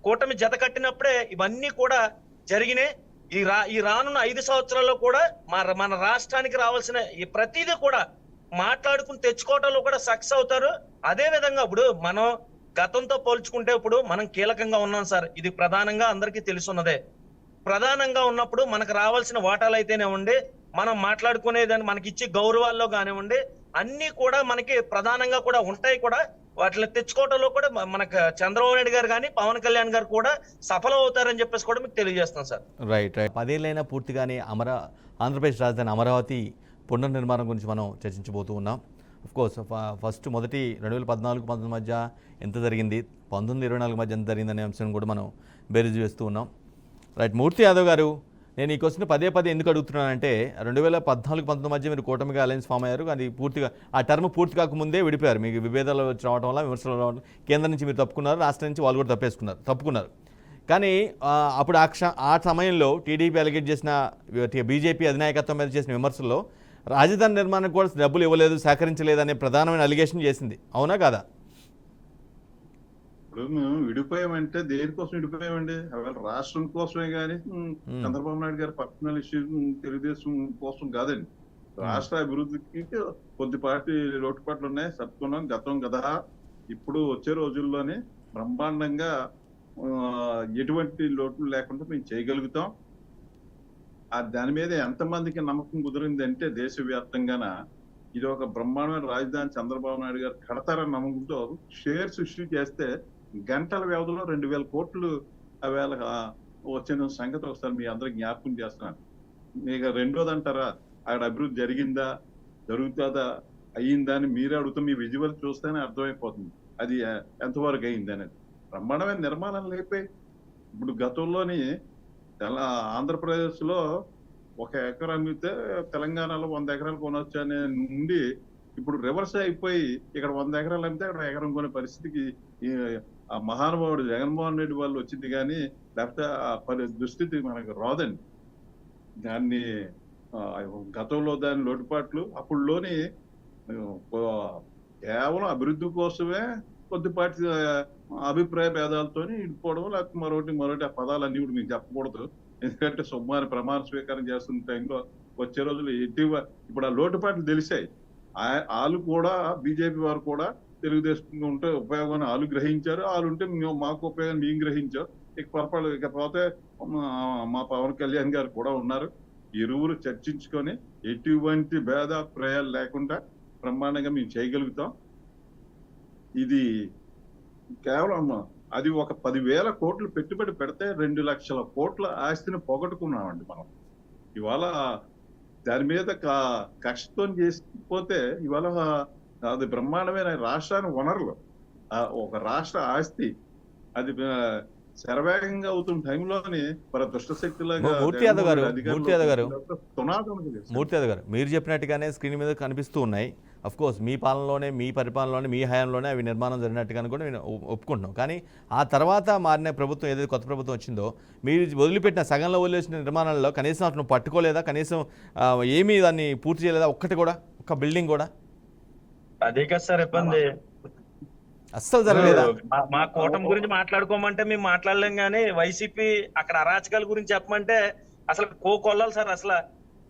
కూటమి జత కట్టినప్పుడే ఇవన్నీ కూడా జరిగినాయి. ఈ రానున్న 5 సంవత్సరాల్లో కూడా మన రాష్ట్రానికి రావాల్సిన ఈ ప్రతిదీ కూడా మాట్లాడుకుని తెచ్చుకోవటంలో కూడా సక్సెస్ అవుతారు. అదే విధంగా ఇప్పుడు మనం గతంతో పోల్చుకుంటే ఇప్పుడు మనం కీలకంగా ఉన్నాం సార్. ఇది ప్రధానంగా అందరికీ తెలుసున్నదే. ప్రధానంగా ఉన్నప్పుడు మనకు రావాల్సిన వాటాలు అయితేనే ఉండి, మనం మాట్లాడుకునేదాన్ని మనకి ఇచ్చే గౌరవాల్లో కానివ్వండి, అన్ని కూడా మనకి ప్రధానంగా కూడా ఉంటాయి. కూడా వాటిని తెచ్చుకోవడంలో కూడా మనకు చంద్రబాబు నాయుడు గారు కానీ పవన్ కళ్యాణ్ గారు కూడా సఫలం అవుతారని చెప్పేసి కూడా మీకు తెలియజేస్తాం సార్. రైట్. 10 ఏళ్ళైనా పూర్తిగానే ఆంధ్రప్రదేశ్ రాజధాని అమరావతి పునర్నిర్మాణం గురించి మనం చర్చించబోతూ ఉన్నాం. కోర్స్ మొదటి 2014-19 మధ్య ఎంత జరిగింది, 19-24 మధ్య ఎంత జరిగిందనే అంశం కూడా మనం బేరీజు వేస్తూ ఉన్నాం. రైట్. మూర్తి యాదవ్ గారు, నేను ఈ క్వశ్చన్ పదే ఎందుకు అడుగుతున్నానంటే 2014-19 మధ్య మీరు కూటమిగా అలయన్స్ ఫామ్ అయ్యారు, కానీ పూర్తిగా ఆ టర్మ్ పూర్తి కాకముందే విడిపోయారు. మీకు విభేదాలు రావడం వల్ల, విమర్శలు రావడం, కేంద్రం నుంచి మీరు తప్పుకున్నారు, రాష్ట్రం నుంచి వాళ్ళు కూడా తప్పుకున్నారు. కానీ అప్పుడు ఆ సమయంలో టీడీపీ అలిగేట్ చేసిన, బీజేపీ అధినాయకత్వం మీద చేసిన విమర్శల్లో రాజధాని నిర్మాణానికి కూడా డబ్బులు ఇవ్వలేదు, సహకరించలేదు అనే ప్రధానమైన అలిగేషన్ చేసింది. అవునా కాదా? ఇప్పుడు మేము విడిపోయామంటే దేనికోసం విడిపోయామండి? రాష్ట్రం కోసమే కానీ చంద్రబాబు నాయుడు గారి పర్సనల్ ఇష్యూ తెలుగుదేశం కోసం కాదండి. రాష్ట్ర అభివృద్ధికి కొద్దిపాటి లోటుపాట్లు ఉన్నాయి, చెప్పుకున్నాం గతం కదా. ఇప్పుడు వచ్చే రోజుల్లోనే బ్రహ్మాండంగా ఎటువంటి లోట్లు లేకుండా మేము చేయగలుగుతాం. దాని మీద ఎంతమందికి నమ్మకం కుదిరింది అంటే దేశవ్యాప్తంగాన ఇది ఒక బ్రహ్మాండమైన రాజధాని చంద్రబాబు నాయుడు గారు కడతారని నమ్మకంతో షేర్స్ ఇష్యూ చేస్తే గంటల వ్యవధిలో 2,000 కోట్లు ఆవేళ వచ్చిన సంగతి ఒకసారి మీ అందరికి జ్ఞాపకం చేస్తున్నాను. మీకు రెండోది అంటారా, అక్కడ అభివృద్ధి జరిగిందా, జరుగుతుందా, అయ్యిందా అని మీరే అడుగుతూ మీ విజువల్ చూస్తేనే అర్థమైపోతుంది అది ఎంతవరకు అయింది అనేది. బ్రహ్మాండమైన నిర్మాణం లేపే. ఇప్పుడు గతంలోని ఆంధ్రప్రదేశ్ లో 1 ఎకరం అమ్మితే తెలంగాణలో 100 ఎకరాలు కొనవచ్చు అనే నుండి ఇప్పుడు రివర్స్ అయిపోయి ఇక్కడ 100 ఎకరాలు అమ్మితే అక్కడ ఎకరం కొనే పరిస్థితికి ఆ మహానుభావుడు జగన్మోహన్ రెడ్డి వాళ్ళు వచ్చింది, కానీ లేకపోతే ఆ దుస్థితి మనకు రాదండి. దాన్ని గతంలో దాని లోటుపాట్లు అప్పుడులోని కేవలం అభివృద్ధి కోసమే కొద్దిపాటి అభిప్రాయ భేదాలతో ఇడిపోవడం, లేకపోతే మరొకటి ఆ పదాలన్నీ కూడా మీకు చెప్పకూడదు. ఎందుకంటే సొమ్మాని ప్రమాణ స్వీకారం చేస్తున్న టైంలో వచ్చే రోజులు ఇప్పుడు ఆ లోటుపాట్లు తెలిసాయి. వాళ్ళు కూడా బీజేపీ వారు కూడా తెలుగుదేశం ఉంటే ఉపయోగం వాళ్ళు గ్రహించారు, వాళ్ళు ఉంటే మాకు ఉపయోగం మేము గ్రహించాం. ఇకపోతే మా పవన్ కళ్యాణ్ గారు కూడా ఉన్నారు. ఇరువురు చర్చించుకొని ఎటువంటి భేదాభిప్రాయాలు లేకుండా బ్రహ్మాండంగా మేము చేయగలుగుతాం. ఇది కేవలం అది ఒక 10,000 కోట్లు పెట్టుబడి పెడితే 2 లక్షల కోట్ల ఆస్తిని పోగొట్టుకున్నామండి మనం. ఇవాళ దాని మీద కష్టంతో చేసిపోతే ఇవాళ అది బ్రహ్మాండమైన రాష్ట్రానికి వనరులు, ఒక రాష్ట్ర ఆస్తి అది శరవేగంగా అవుతున్న టైంలోని దుష్ట శక్తులుగా మూర్తి యాదవ్ గారు మీరు చెప్పినట్టుగానే స్క్రీన్ మీద కనిపిస్తూ ఉన్నాయి. అఫ్ కోర్స్ మీ పాలనలోనే, మీ పరిపాలనలోనే, మీ హయాంలోనే అవి నిర్మాణం జరిగినట్టుగా కూడా నేను ఒప్పుకుంటున్నాం. కానీ ఆ తర్వాత మారిన ప్రభుత్వం ఏదైతే కొత్త ప్రభుత్వం వచ్చిందో మీరు వదిలిపెట్టిన సగంలో వదిలేసిన నిర్మాణాల్లో కనీసం అతను పట్టుకోలేదా, కనీసం ఏమీ దాన్ని పూర్తి చేయలేదా, ఒక్కటి కూడా, ఒక్క బిల్డింగ్ కూడా? అదే కదా సార్ ఇబ్బంది. అస్సలు జరగలేదా? మా కూటమి గురించి మాట్లాడుకోమంటే మేము మాట్లాడలేం, కానీ వైసీపీ అక్కడ అరాచకాల గురించి చెప్పమంటే అసలు కొల్లాలి సార్. అసలు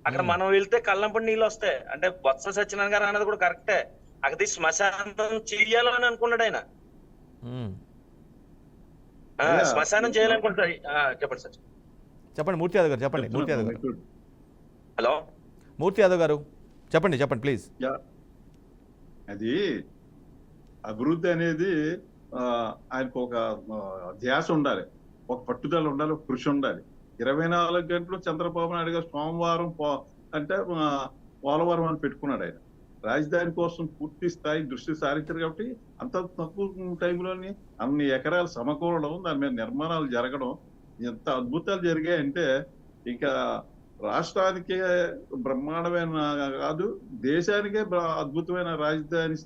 అక్కడ మనం వెళ్తే కళ్ళంపడి నీళ్ళు వస్తాయి. అంటే బొత్స సత్యనారాయణ గారు అన్నది కూడా కరెక్టే, అక్కడ శ్మశానం చెయ్యాలని అనుకున్నాడు ఆయన. శ్మశానం చేయాలనుకుంటారు. చెప్పండి సార్. చెప్పండి మూర్తి యాదవ్ గారు, చెప్పండి మూర్తి యాదవ్ గారు. హలో మూర్తి యాదవ్ గారు చెప్పండి ప్లీజ్. అది అభివృద్ధి అనేది ఆయనకు ఒక ధ్యాస ఉండాలి, ఒక పట్టుదల ఉండాలి, ఒక కృషి ఉండాలి. 24 గంటలు చంద్రబాబు నాయుడు గారు సోమవారం అంటే పోలవరం అని పెట్టుకున్నాడు. ఆయన రాజధాని కోసం పూర్తి స్థాయి దృష్టి సారించారు కాబట్టి అంత తక్కువ టైంలోని అన్ని ఎకరాలు సమకూరడం, దాని మీద నిర్మాణాలు జరగడం, ఎంత అద్భుతాలు జరిగాయంటే ఇంకా రాష్ట్రానికే బ్రహ్మాండమైన కాదు, దేశానికే అద్భుతమైన రాజధాని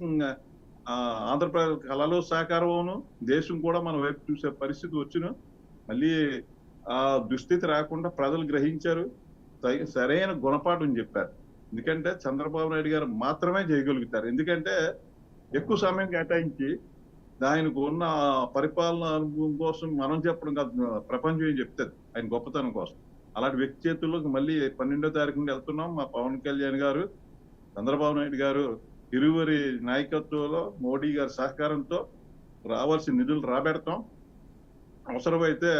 ఆంధ్రప్రదేశ్ కళలో సాకారమును, దేశం కూడా మన వైపు చూసే పరిస్థితి వచ్చిన మళ్ళీ ఆ దుస్థితి రాకుండా ప్రజలు గ్రహించారు, సరైన గుణపాఠం చెప్పారు. ఎందుకంటే చంద్రబాబు నాయుడు గారు మాత్రమే చేయగలుగుతారు. ఎందుకంటే ఎక్కువ సమయం కేటాయించి ఆయనకు ఉన్న పరిపాలన అనుభవం కోసం మనం చెప్పడం కాదు, ప్రపంచం ఏం చెప్తుంది ఆయన గొప్పతనం కోసం. అలాంటి వ్యక్తి చేతుల్లోకి మళ్ళీ 12వ తారీఖు నుండి వెళ్తున్నాం. మా పవన్ కళ్యాణ్ గారు, చంద్రబాబు నాయుడు గారు ఇరువురి నాయకత్వంలో మోడీ గారి సహకారంతో రావాల్సిన నిధులు రాబెడతాం. అవసరమైతే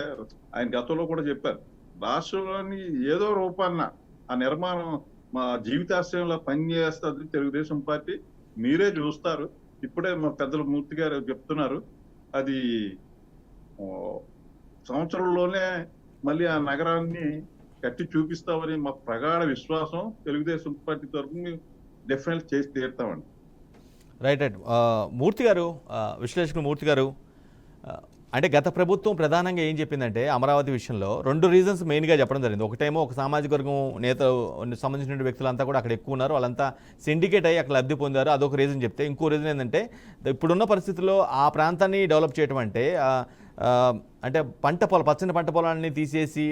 ఆయన గతంలో కూడా చెప్పారు, రాష్ట్రంలోని ఏదో రూపాన్న ఆ నిర్మాణం మా జీవితాశయంలో పనిచేస్తుంది తెలుగుదేశం పార్టీ, మీరే చూస్తారు. ఇప్పుడే మా పెద్దల మూర్తి గారు చెప్తున్నారు, అది సంవత్సరంలోనే మళ్ళీ ఆ నగరాన్ని కట్టి చూపిస్తామని మా ప్రగాఢ విశ్వాసం. తెలుగుదేశం పార్టీ తరఫున డెఫినెట్ చేసి తీరుతామండి. రైట్. మూర్తి గారు, విశ్లేషకులు మూర్తి గారు, అంటే గత ప్రభుత్వం ప్రధానంగా ఏం చెప్పిందంటే అమరావతి విషయంలో 2 రీజన్స్ మెయిన్గా చెప్పడం జరిగింది. ఒకటేమో ఒక సామాజిక వర్గం నేత సంబంధించిన వ్యక్తులంతా కూడా అక్కడ ఎక్కువ ఉన్నారు, వాళ్ళంతా సిండికేట్ అయ్యి అక్కడ లబ్ధి పొందారు, అదొక రీజన్ చెప్తే, ఇంకో రీజన్ ఏంటంటే ఇప్పుడున్న పరిస్థితుల్లో ఆ ప్రాంతాన్ని డెవలప్ చేయడం అంటే పచ్చని పంట పొలాన్ని తీసేసి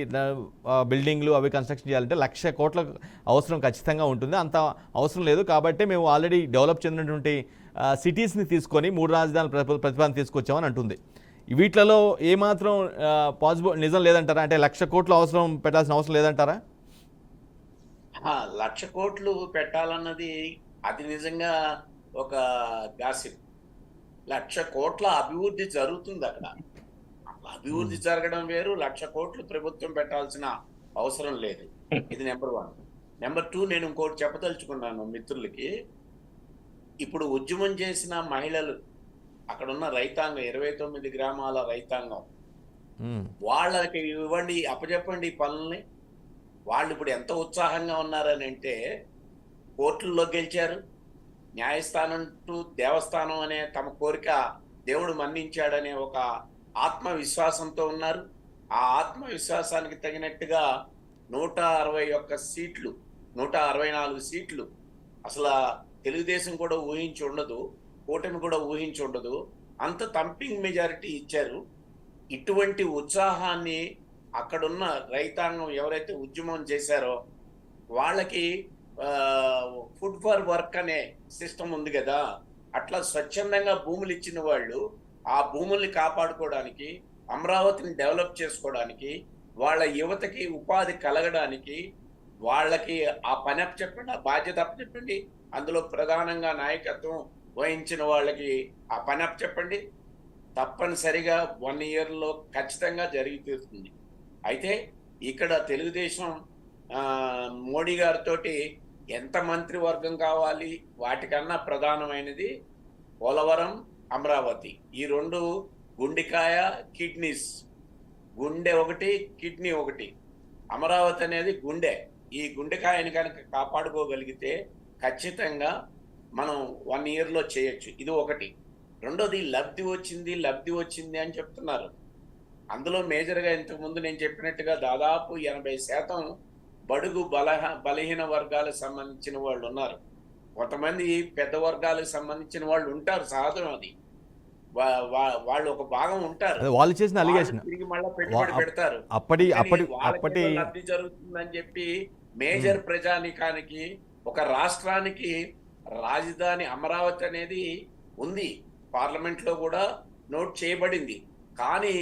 బిల్డింగ్లు అవి కన్స్ట్రక్షన్ చేయాలంటే 1,00,000 కోట్ల అవసరం ఖచ్చితంగా ఉంటుంది. అంత అవసరం లేదు కాబట్టి మేము ఆల్రెడీ డెవలప్ చెందినటువంటి సిటీస్ని తీసుకొని 3 రాజధానుల ప్రతిపాదన తీసుకొచ్చామని అంటుంది. వీటిలలో ఏమాత్రం నిజం లేదంటారా? అంటే 1,00,000 కోట్ల అవసరం పెట్టాల్సిన అవసరం లేదంటారా? 1,00,000 కోట్లు పెట్టాలన్నది అది నిజంగా ఒక గాసిప్. 1,00,000 కోట్ల అభివృద్ధి జరుగుతుంది అక్కడ. అభివృద్ధి జరగడం వేరు, 1,00,000 కోట్లు ప్రభుత్వం పెట్టాల్సిన అవసరం లేదు. ఇది నెంబర్ 1. నెంబర్ 2, నేను ఇంకోటి చెప్పదలుచుకున్నాను మిత్రులకి. ఇప్పుడు ఉద్యమం చేసిన మహిళలు, అక్కడున్న రైతాంగం, 29 గ్రామాల రైతాంగం, వాళ్ళకి ఇవ్వండి, అప్పచెప్పండి ఈ పనుల్ని. వాళ్ళు ఇప్పుడు ఎంత ఉత్సాహంగా ఉన్నారని అంటే, కోర్టుల్లో గెలిచారు, న్యాయస్థానం టు దేవస్థానం అనే తమ కోరిక దేవుడు మన్నించాడనే ఒక ఆత్మవిశ్వాసంతో ఉన్నారు. ఆ ఆత్మవిశ్వాసానికి తగినట్టుగా 161 సీట్లు, 164 సీట్లు అసలు తెలుగుదేశం కూడా ఊహించి ఉండదు, కూటమి కూడా ఊహించి ఉండదు, అంత థంపింగ్ మెజారిటీ ఇచ్చారు. ఇటువంటి ఉత్సాహాన్ని అక్కడున్న రైతాంగం ఎవరైతే ఉద్యమం చేశారో వాళ్ళకి ఫుడ్ ఫర్ వర్క్ అనే సిస్టమ్ ఉంది కదా, అట్లా స్వచ్ఛందంగా భూములు ఇచ్చిన వాళ్ళు ఆ భూముల్ని కాపాడుకోవడానికి, అమరావతిని డెవలప్ చేసుకోవడానికి, వాళ్ళ యువతకి ఉపాధి కలగడానికి, వాళ్ళకి ఆ పని అప్పచెప్పండి, ఆ బాధ్యత అప్పచెప్పండి. అందులో ప్రధానంగా నాయకత్వం వహించిన వాళ్ళకి ఆ పని అప్పచెప్పండి. తప్పనిసరిగా 1 ఇయర్లో ఖచ్చితంగా జరిగి తీరుతుంది. అయితే ఇక్కడ తెలుగుదేశం మోడీ గారితో ఎంత మంత్రివర్గం కావాలి, వాటికన్నా ప్రధానమైనది పోలవరం, అమరావతి. ఈ 2 గుండెకాయ కిడ్నీస్. గుండె ఒకటి, కిడ్నీ ఒకటి. అమరావతి అనేది గుండె. ఈ గుండెకాయని కనుక కాపాడుకోగలిగితే ఖచ్చితంగా మనం 1 ఇయర్లో చేయొచ్చు. ఇది ఒకటి. రెండోది, లబ్ధి వచ్చింది అని చెప్తున్నారు. అందులో మేజర్గా ఇంతకుముందు నేను చెప్పినట్టుగా దాదాపు 80% బడుగు బలహీన వర్గాలకు సంబంధించిన వాళ్ళు ఉన్నారు. కొంతమంది పెద్ద వర్గాలకు సంబంధించిన వాళ్ళు ఉంటారు, సహజం అది. వాళ్ళు ఒక భాగం ఉంటారు, వాళ్ళు చేసిన అలిగేషన్ తిరిగి మళ్ళీ పెట్టుబడి పెడతారు. అప్పటి లబ్ధి జరుగుతుందని చెప్పి మేజర్ ప్రజానికానికి, ఒక రాష్ట్రానికి రాజధాని అమరావతి అనేది ఉంది, పార్లమెంట్ లో కూడా నోట్ చేయబడింది. కానీ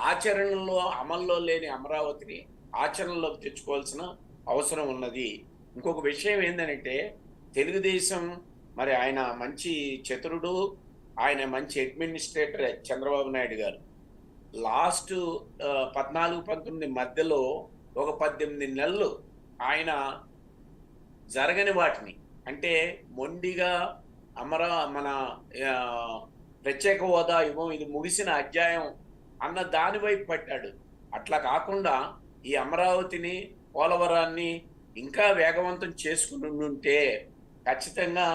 ఆచరణలో అమల్లో లేని అమరావతిని ఆచరణలోకి తెచ్చుకోవాల్సిన అవసరం ఉన్నది. ఇంకొక విషయం ఏంటంటే, తెలుగుదేశం మరి ఆయన మంచి చతురుడు, ఆయన మంచి అడ్మినిస్ట్రేటర్ చంద్రబాబు నాయుడు గారు. లాస్ట్ 14-19 మధ్యలో ఒక 18 నెలలు ఆయన జరగని వాటిని, అంటే మొండిగా మన ప్రత్యేక హోదా ఇవ్వం, ఇది ముగిసిన అధ్యాయం అన్న దాని వైపు పట్టాడు. అట్లా కాకుండా ఈ అమరావతిని, పోలవరాన్ని ఇంకా వేగవంతం చేసుకుని ఉంటే ఖచ్చితంగా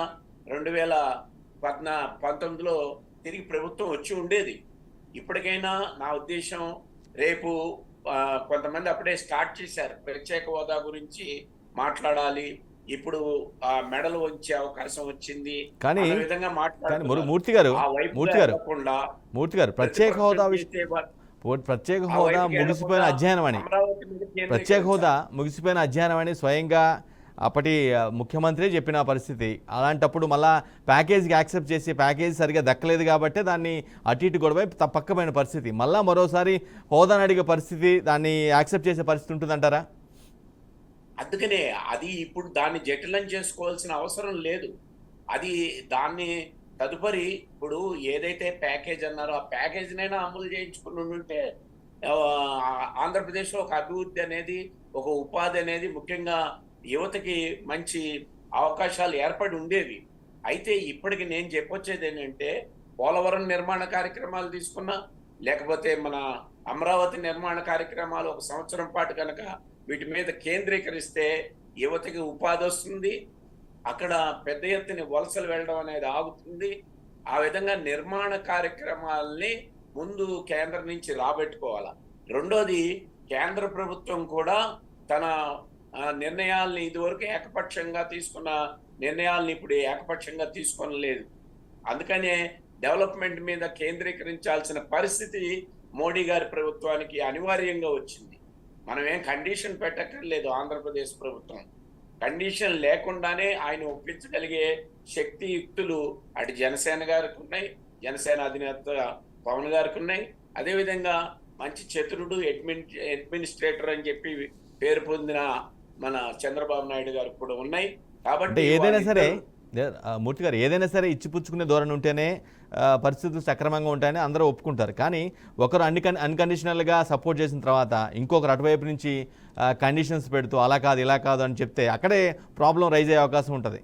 2019లో తిరిగి ప్రభుత్వం వచ్చి ఉండేది. ఇప్పటికైనా నా ఉద్దేశం, రేపు కొంతమంది అప్పుడే స్టార్ట్ చేశారు ప్రత్యేక హోదా గురించి మాట్లాడాలి, ఇప్పుడు ఆ మెడలు వచ్చే అవకాశం వచ్చింది కానీ విధంగా మూర్తి గారు ప్రత్యేక హోదా ముగిసిపోయిన అధ్యయనం అని, ప్రత్యేక హోదా ముగిసిపోయిన అధ్యయనం అని స్వయంగా అప్పటి ముఖ్యమంత్రి చెప్పిన పరిస్థితి. అలాంటప్పుడు మళ్ళా ప్యాకేజీకి యాక్సెప్ట్ చేసి ప్యాకేజీ సరిగా దక్కలేదు కాబట్టి దాన్ని అటు ఇటు గొడవ పక్కమైన పరిస్థితి. మళ్ళా మరోసారి హోదాని అడిగే పరిస్థితి, దాన్ని యాక్సెప్ట్ చేసే పరిస్థితి ఉంటుందంటారా? అందుకనే అది ఇప్పుడు దాన్ని జటిలం చేసుకోవాల్సిన అవసరం లేదు. అది దాన్ని తదుపరి ఇప్పుడు ఏదైతే ప్యాకేజ్ అన్నారో ఆ ప్యాకేజీనైనా అమలు చేయించుకుని ఉంటే ఆంధ్రప్రదేశ్లో ఒక అభివృద్ధి అనేది, ఒక ఉపాధి అనేది, ముఖ్యంగా యువతకి మంచి అవకాశాలు ఏర్పడి ఉండేవి. అయితే ఇప్పటికి నేను చెప్పొచ్చేది ఏంటంటే, పోలవరం నిర్మాణ కార్యక్రమాలు తీసుకున్నా, లేకపోతే మన అమరావతి నిర్మాణ కార్యక్రమాలు 1 సంవత్సరం పాటు కనుక వీటి మీద కేంద్రీకరిస్తే యువతకి ఉపాధి వస్తుంది, అక్కడ పెద్ద ఎత్తున వలసలు వెళ్ళడం అనేది ఆగుతుంది. ఆ విధంగా నిర్మాణ కార్యక్రమాలని ముందు కేంద్రం నుంచి రాబెట్టుకోవాలా. రెండోది, కేంద్ర ప్రభుత్వం కూడా తన నిర్ణయాల్ని ఇదివరకు ఏకపక్షంగా తీసుకున్న నిర్ణయాల్ని ఇప్పుడు ఏకపక్షంగా తీసుకోలేదు. అందుకనే డెవలప్మెంట్ మీద కేంద్రీకరించాల్సిన పరిస్థితి మోడీ గారి ప్రభుత్వానికి అనివార్యంగా వచ్చింది. మనం ఏం కండిషన్ పెట్టక్కర్లేదు. ఆంధ్రప్రదేశ్ ప్రభుత్వం కండిషన్ లేకుండానే ఆయన ఒప్పించగలిగే శక్తియుక్తులు అటు జనసేన గారికి ఉన్నాయి, జనసేన అధినేత పవన్ గారికి ఉన్నాయి. అదేవిధంగా మంచి చతురుడు, అడ్మినిస్ట్రేటర్ అని చెప్పి పేరు పొందిన మన చంద్రబాబు నాయుడు గారికి కూడా ఉన్నాయి. అంటే కాబట్టి ఏదైనా సరే వాళ్ళిద్దరూ మూర్తి గారు, ఏదైనా సరే ఇచ్చిపుచ్చుకునే ధోరణి ఉంటేనే పరిస్థితులు సక్రమంగా ఉంటాయని అందరూ ఒప్పుకుంటారు. కానీ ఒకరు అన్కండిషనల్గా సపోర్ట్ చేసిన తర్వాత ఇంకొకరు అటువైపు నుంచి కండిషన్స్ పెడుతూ అలా కాదు ఇలా కాదు అని చెప్తే అక్కడే ప్రాబ్లం రైజ్ అయ్యే అవకాశం ఉంటుంది.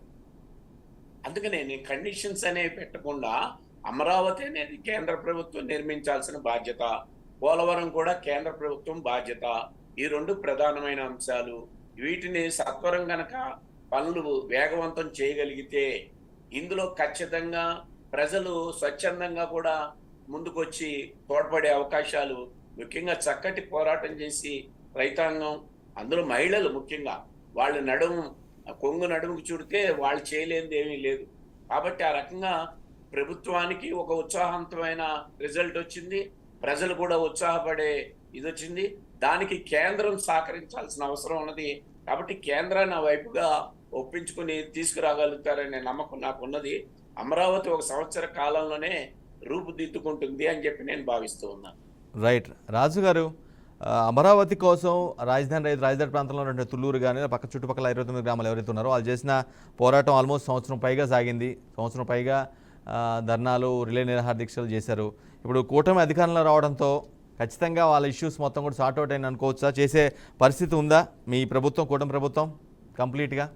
అందుకనే నేను కండిషన్స్ అనేవి పెట్టకుండా అమరావతి అనేది కేంద్ర ప్రభుత్వం నిర్మించాల్సిన బాధ్యత, పోలవరం కూడా కేంద్ర ప్రభుత్వం బాధ్యత. ఈ రెండు ప్రధానమైన అంశాలు. వీటిని సత్వరం గనక పనులు వేగవంతం చేయగలిగితే ఇందులో ఖచ్చితంగా ప్రజలు స్వచ్ఛందంగా కూడా ముందుకొచ్చి తోడ్పడే అవకాశాలు, ముఖ్యంగా చక్కటి పోరాటం చేసి రైతాంగం, అందులో మహిళలు ముఖ్యంగా వాళ్ళ కొంగు నడుముకు చుడితే వాళ్ళు చేయలేనిది ఏమీ లేదు. కాబట్టి ఆ రకంగా ప్రభుత్వానికి ఒక ఉత్సాహవంతమైన రిజల్ట్ వచ్చింది, ప్రజలు కూడా ఉత్సాహపడే ఇది వచ్చింది. దానికి కేంద్రం సహకరించాల్సిన అవసరం ఉన్నది. కాబట్టి కేంద్రాన్ని ఆ వైపుగా ఒప్పించుకుని తీసుకురాగలుగుతారనే నమ్మకం నాకున్నది. అమరావతి ఒక సంవత్సర కాలంలోనే రూపుదిద్దుకుంటుంది అని చెప్పి నేను భావిస్తూ ఉన్నాను. రైట్ రాజు గారు, అమరావతి కోసం రాజధాని ప్రాంతంలో ఉండే తుళ్ళూరు కానీ చుట్టుపక్కల 29 గ్రామాలు ఎవరైతే ఉన్నారో వాళ్ళు చేసిన పోరాటం ఆల్మోస్ట్ సంవత్సరం పైగా సాగింది. సంవత్సరం పైగా ధర్నాలు, రిలే నిరాహార దీక్షలు చేశారు. ఇప్పుడు కూటమి అధికారంలో రావడంతో ఖచ్చితంగా వాళ్ళ ఇష్యూస్ మొత్తం కూడా సార్ట్ అవుట్ అయిన అనుకోవచ్చా? చేసే పరిస్థితి ఉందా మీ ప్రభుత్వం, కూటమి ప్రభుత్వం కంప్లీట్గా?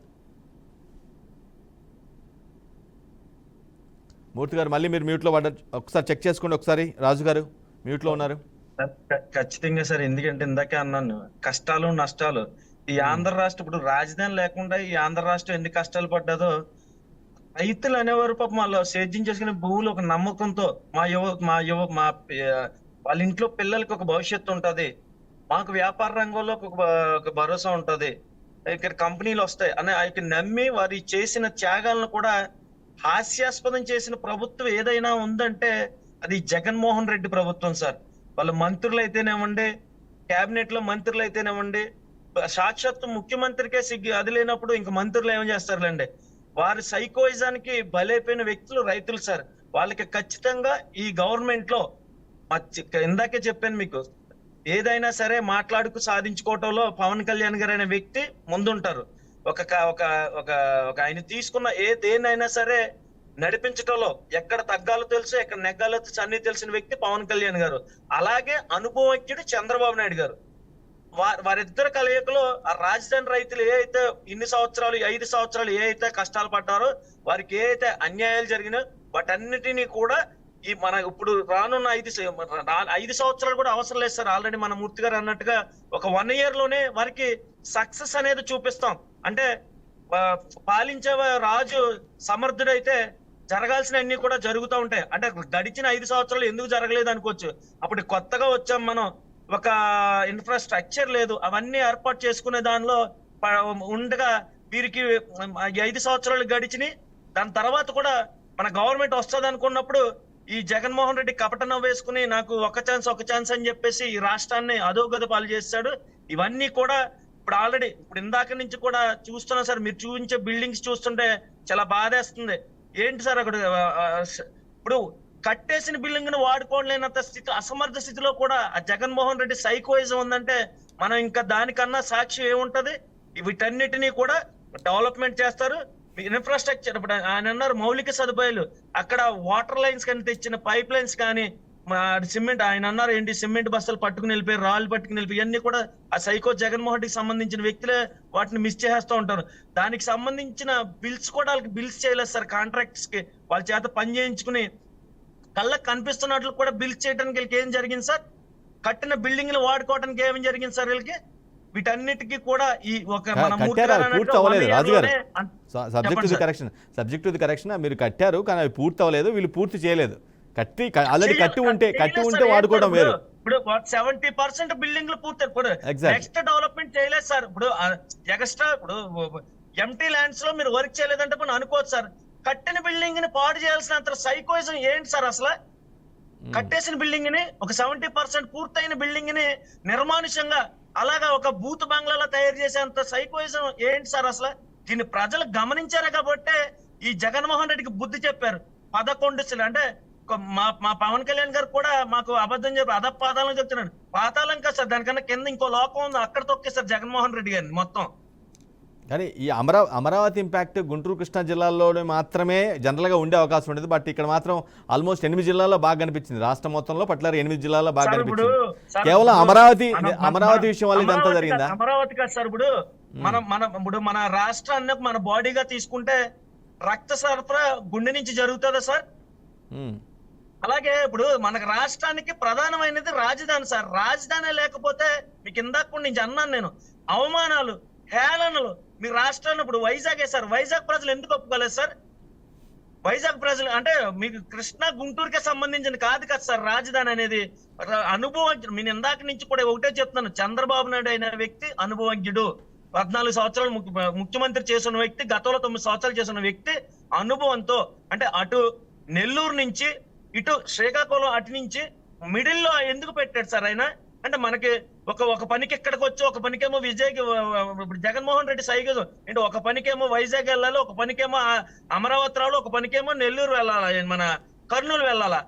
మూర్తి గారు మళ్ళీ మీరు మ్యూట్లో పడ్డారు, ఒకసారి చెక్ చేసుకోండి. ఒకసారి రాజు గారు మ్యూట్లో ఉన్నారు. ఖచ్చితంగా సార్, ఎందుకంటే ఇందాకే అన్నాను, కష్టాలు నష్టాలు. ఈ ఆంధ్ర రాష్ట్రం ఇప్పుడు రాజధాని లేకుండా ఈ ఆంధ్ర రాష్ట్రం ఎన్ని కష్టాలు పడ్డదో, రైతులు అనేవారు పాపం వాళ్ళు సేద్యం చేసుకునే భూములు ఒక నమ్మకంతో వాళ్ళ ఇంట్లో పిల్లలకి ఒక భవిష్యత్తు ఉంటది, మాకు వ్యాపార రంగంలో ఒక భరోసా ఉంటది, ఇక్కడ కంపెనీలు వస్తాయి అని ఆయన నమ్మి వారి చేసిన త్యాగాలను కూడా హాస్యాస్పదం చేసిన ప్రభుత్వం ఏదైనా ఉందంటే అది జగన్మోహన్ రెడ్డి ప్రభుత్వం సార్. వాళ్ళ మంత్రులు అయితేనేమండి, కేబినెట్ లో మంత్రులు అయితేనేమండి, సాక్షాత్తు ముఖ్యమంత్రికే అది లేనప్పుడు ఇంక మంత్రులు ఏం చేస్తారులేండి. వారి సైకోయిజానికి బలైపోయిన వ్యక్తులు రైతులు సార్. వాళ్ళకి ఖచ్చితంగా ఈ గవర్నమెంట్ లో ఇందాకే చెప్పాను మీకు, ఏదైనా సరే మాట్లాడుకు సాధించుకోవటంలో పవన్ కళ్యాణ్ గారు అనే వ్యక్తి ముందుంటారు. ఒక ఆయన తీసుకున్న దేనైనా సరే నడిపించటంలో ఎక్కడ తగ్గాలో తెలుసు, ఎక్కడ నెగ్గాలో అన్ని తెలిసిన వ్యక్తి పవన్ కళ్యాణ్ గారు. అలాగే అనుభవజ్ఞుడు చంద్రబాబు నాయుడు గారు. వారిద్దరు కలయికలో ఆ రాజధాని రైతులు ఏ అయితే ఇన్ని సంవత్సరాలు 5 సంవత్సరాలు ఏ అయితే కష్టాలు పడ్డారో, వారికి ఏ అయితే అన్యాయాలు జరిగినాయో వాటన్నిటినీ కూడా ఈ మన ఇప్పుడు రానున్న 5 సంవత్సరాలు కూడా అవసరం లేదు సార్. ఆల్రెడీ మన మూర్తి గారు అన్నట్టుగా ఒక 1 year లోనే వారికి సక్సెస్ అనేది చూపిస్తాం. అంటే పాలించే రాజు సమర్థుడైతే జరగాల్సిన అన్ని కూడా జరుగుతూ ఉంటాయి. అంటే గడిచిన 5 సంవత్సరాలు ఎందుకు జరగలేదు అనుకోవచ్చు. అప్పుడు కొత్తగా వచ్చాం మనం, ఒక ఇన్ఫ్రాస్ట్రక్చర్ లేదు, అవన్నీ ఏర్పాటు చేసుకునే దానిలో ఉండగా వీరికి 5 సంవత్సరాలు గడిచినాయి. దాని తర్వాత కూడా మన గవర్నమెంట్ వస్తుంది అనుకున్నప్పుడు ఈ జగన్మోహన్ రెడ్డి కపట వేసుకుని నాకు ఒక ఛాన్స్ అని చెప్పేసి ఈ రాష్ట్రాన్ని అధోగతి పాలు చేస్తాడు. ఇవన్నీ కూడా ఇప్పుడు ఆల్రెడీ ఇందాక నుంచి కూడా చూస్తున్నా సార్. మీరు చూపించే బిల్డింగ్స్ చూస్తుంటే చాలా బాధేస్తుంది. ఏంటి సార్ అక్కడ ఇప్పుడు కట్టేసిన బిల్డింగ్ ను వాడుకోలేనంత స్థితి, అసమర్థ స్థితిలో కూడా ఆ జగన్మోహన్ రెడ్డి సైకోయిజం ఉందంటే మనం ఇంకా దానికన్నా సాక్షి ఏముంటది? వీటన్నిటినీ కూడా డెవలప్మెంట్ చేస్తారు. ఇన్ఫ్రాస్ట్రక్చర్ ఇప్పుడు ఆయన అన్నారు మౌలిక సదుపాయాలు, అక్కడ వాటర్ లైన్స్ కానీ తెచ్చిన పైప్ లైన్స్ కానీ సిమెంట్, ఆయన అన్నారు ఏంటి సిమెంట్ బస్సులు పట్టుకుని వెళ్ళిపోయి, రాళ్ళు పట్టుకుని వెళ్ళిపోయి, ఇవన్నీ కూడా ఆ సైకో జగన్మోహన్ రెడ్డికి సంబంధించిన వ్యక్తులే వాటిని మిస్ చేస్తూ ఉంటారు. దానికి సంబంధించిన బిల్స్ కూడా వాళ్ళకి బిల్స్ చేయలేదు సార్. కాంట్రాక్ట్స్ కి వాళ్ళ చేత పని చేయించుకుని కళ్ళకి కనిపిస్తున్నట్లు కూడా బిల్స్ చేయడానికి వీళ్ళకి ఏం జరిగింది సార్? కట్టిన బిల్డింగ్లు వాడుకోవడానికి ఏం జరిగింది సార్ వీళ్ళకి? వీటన్నిటికీ కూడా ఈ ఒక పూర్తి అవ్వలేదు. రాజు గారు, సబ్జెక్ట్ టు ది కరెక్షన్, మీరు కట్టారు కానీ అవి పూర్తి అవ్వలేదు, వీళ్ళు పూర్తి చేయలేదు. ఆల్రెడీ కట్టి ఉంటే వాడుకోవడం వేరు. ఇప్పుడు 70% బిల్డింగ్లు పూర్తి, ఇప్పుడు నెక్స్ట్ డెవలప్మెంట్ చేయలేదు సార్. ఇప్పుడు ఎక్స్ట్రా ఇప్పుడు ఎంటీ ల్యాండ్స్ లో మీరు వర్క్ చేయలేదంటే మనం అనుకోవచ్చు సార్. కట్టిన బిల్డింగ్ ని పాడు చేయాల్సినంత సైకోయిజం ఏంటి సార్ అసలు? కట్టేసిన బిల్డింగ్ ని, ఒక 70% పూర్తయిన బిల్డింగ్ ని నిర్మానుష్యంగా అలాగా ఒక బూత్ బంగ్లాలో తయారు చేసేంత సైకోయిజం ఏంటి సార్ అసలు? దీన్ని ప్రజలు గమనించారు కాబట్టి ఈ జగన్మోహన్ రెడ్డికి బుద్ధి చెప్పారు. 11 అంటే మా పవన్ కళ్యాణ్ గారు కూడా మాకు అబద్ధం చెప్పి అధపాతాలను చెప్తున్నాడు. పాతాళం కదా సార్, దానికన్నా కింద ఇంకో లోకం ఉంది, అక్కడ తొక్కేస్తారు జగన్మోహన్ రెడ్డి గారిని మొత్తం. కానీ ఈ అమరావతి ఇంపాక్ట్ గుంటూరు కృష్ణా జిల్లాల్లోనే మాత్రమే జనరల్గా ఉండే అవకాశం ఉండేది. బట్ ఇక్కడ మాత్రం ఆల్మోస్ట్ 8 జిల్లాల్లో బాగా కనిపించింది. రాష్ట్రం మొత్తంలో పట్ల 8 జిల్లాల్లో బాగా కనిపించింది. కేవలం అమరావతి విషయం వల్ల ఇదంతా జరిగిందా? అమరావతి కాదు సార్. ఇప్పుడు మన రాష్ట్రాన్ని మన బాడీగా తీసుకుంటే రక్త సరఫరా గుండె నుంచి జరుగుతుందా సార్? అలాగే ఇప్పుడు మనకు రాష్ట్రానికి ప్రధానమైనది రాజధాని సార్. రాజధాని లేకపోతే మీకు ఇందాక నుంచి అన్నాను నేను, అవమానాలు, హేళనలు. మీ రాష్ట్రాన్ని ఇప్పుడు వైజాగ్ సార్, వైజాగ్ ప్రజలు ఎందుకు ఒప్పుకోలేదు సార్? వైజాగ్ ప్రజలు అంటే మీకు కృష్ణా గుంటూరుకే సంబంధించిన కాదు కదా సార్ రాజధాని అనేది. అనుభవం నేను ఇందాక నుంచి కూడా ఒకటే చెప్తున్నాను, చంద్రబాబు నాయుడు అయిన వ్యక్తి అనుభవజ్ఞుడు. 14 సంవత్సరాలు ముఖ్యమంత్రి చేసిన వ్యక్తి, గతంలో 9 సంవత్సరాలు చేసిన వ్యక్తి అనుభవంతో. అంటే అటు నెల్లూరు నుంచి ఇటు శ్రీకాకుళం అటు నుంచి మిడిల్లో ఎందుకు పెట్టాడు సార్ ఆయన? అంటే మనకి ఒక పనికి ఎక్కడికి వచ్చి ఒక పనికేమో జగన్మోహన్ రెడ్డి సైగం అంటే ఒక పనికేమో వైజాగ్ వెళ్ళాలి, ఒక పనికేమో అమరావతి రావాలి, ఒక పనికేమో నెల్లూరు వెళ్ళాలా, మన కర్నూలు వెళ్ళాలా.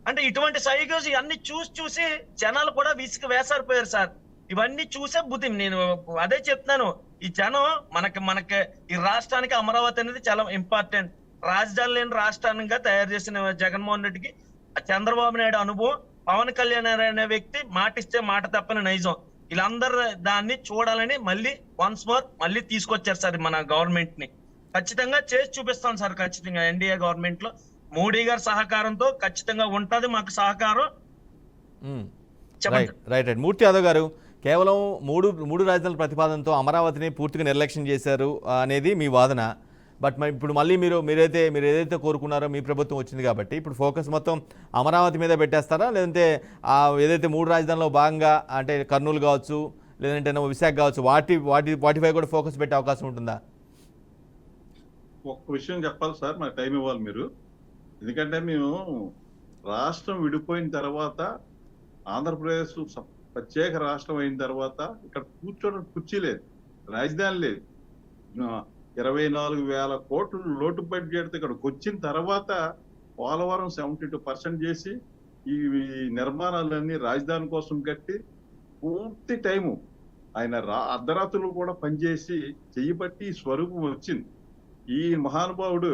అంటే ఇటువంటి సైగోస్ ఇవన్నీ చూసి జనాలు కూడా విసిగి వేసారిపోయారు సార్. ఇవన్నీ చూసే బుద్ధి. నేను అదే చెప్తున్నాను, ఈ జనం మనకి ఈ రాష్ట్రానికి అమరావతి అనేది చాలా ఇంపార్టెంట్. రాజధాని లేని రాష్ట్రానిగా తయారు చేసిన జగన్మోహన్ రెడ్డికి చంద్రబాబు నాయుడు అనుభవం, పవన్ కళ్యాణ్ అనే వ్యక్తి మాటిస్తే మాట తప్పని నైజం, వీళ్ళందరూ దాన్ని చూడాలని మళ్ళీ వన్స్ మోర్ మళ్ళీ తీసుకొచ్చారు సార్ మన గవర్నమెంట్ ని. ఖచ్చితంగా చేసి చూపిస్తాం సార్. ఖచ్చితంగా ఎన్డీఏ గవర్నమెంట్ లో మోడీ గారి సహకారంతో ఖచ్చితంగా ఉంటది మాకు సహకారం. రైట్. మూర్తి యాదవ్ గారు, కేవలం మూడు రాజధానుల ప్రతిపాదనతో అమరావతిని పూర్తిగా నిర్లక్ష్యం చేశారు అనేది మీ వాదన. బట్ ఇప్పుడు మళ్ళీ మీరు ఏదైతే కోరుకున్నారో మీ ప్రభుత్వం వచ్చింది కాబట్టి ఇప్పుడు ఫోకస్ మొత్తం అమరావతి మీద పెట్టేస్తారా, లేదంటే ఏదైతే 3 రాజధానిలో భాగంగా అంటే కర్నూలు కావచ్చు, లేదంటే విశాఖ కావచ్చు, వాటిపై కూడా ఫోకస్ పెట్టే అవకాశం ఉంటుందా? ఒక్క విషయం చెప్పాలి సార్, నాకు టైం ఇవ్వాలి మీరు. ఎందుకంటే మేము రాష్ట్రం విడిపోయిన తర్వాత, ఆంధ్రప్రదేశ్ ప్రత్యేక రాష్ట్రం అయిన తర్వాత ఇక్కడ కూర్చోడానికి కుర్చీ లేదు, రాజధాని లేదు. 24,000 కోట్లు లోటు బడ్జెట్ ఇక్కడికి వచ్చిన తర్వాత పోలవరం 72% చేసి ఈ నిర్మాణాలన్నీ రాజధాని కోసం కట్టి పూర్తి టైము ఆయన అర్ధరాత్రులు కూడా పనిచేసి చెయ్యబట్టి స్వరూపం వచ్చింది. ఈ మహానుభావుడు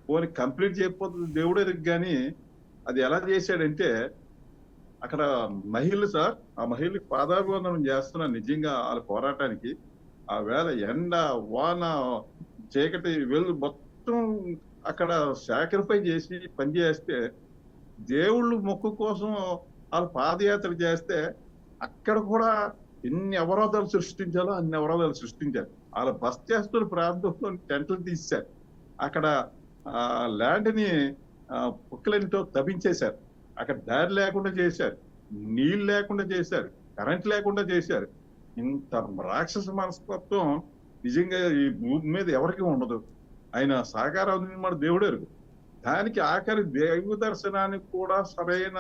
పోనీ కంప్లీట్ చేయకపోతుంది దేవుడే కానీ అది ఎలా చేశాడంటే, అక్కడ మహిళలు సార్, ఆ మహిళలకు పాదాభివందనం చేస్తున్నా నిజంగా వాళ్ళ పోరాటానికి. ఆ వేళ ఎండ వాన చీకటి వెళ్ళు మొత్తం అక్కడ సాక్రిఫై చేసి పనిచేస్తే, దేవుళ్ళు మొక్కు కోసం వాళ్ళు పాదయాత్ర చేస్తే అక్కడ కూడా ఎన్ని అవరోధాలు సృష్టించాలో అన్ని అవరోధాలు సృష్టించారు. వాళ్ళ బస్ చేస్తున్న ప్రాంతంలో టెంట్లు తీశారు, అక్కడ ల్యాండ్ ని పుక్కలతో తవ్వించేశారు, అక్కడ దారి లేకుండా చేశారు, నీళ్ళు లేకుండా చేశారు, కరెంట్ లేకుండా చేశారు. ఇంత రాక్షస మనస్తత్వం నిజంగా ఈ భూమి మీద ఎవరికి ఉండదు. ఆయన సహకారం అందించమని దేవుడు ఎరుగు. దానికి ఆఖరి దైవ దర్శనానికి కూడా సరైన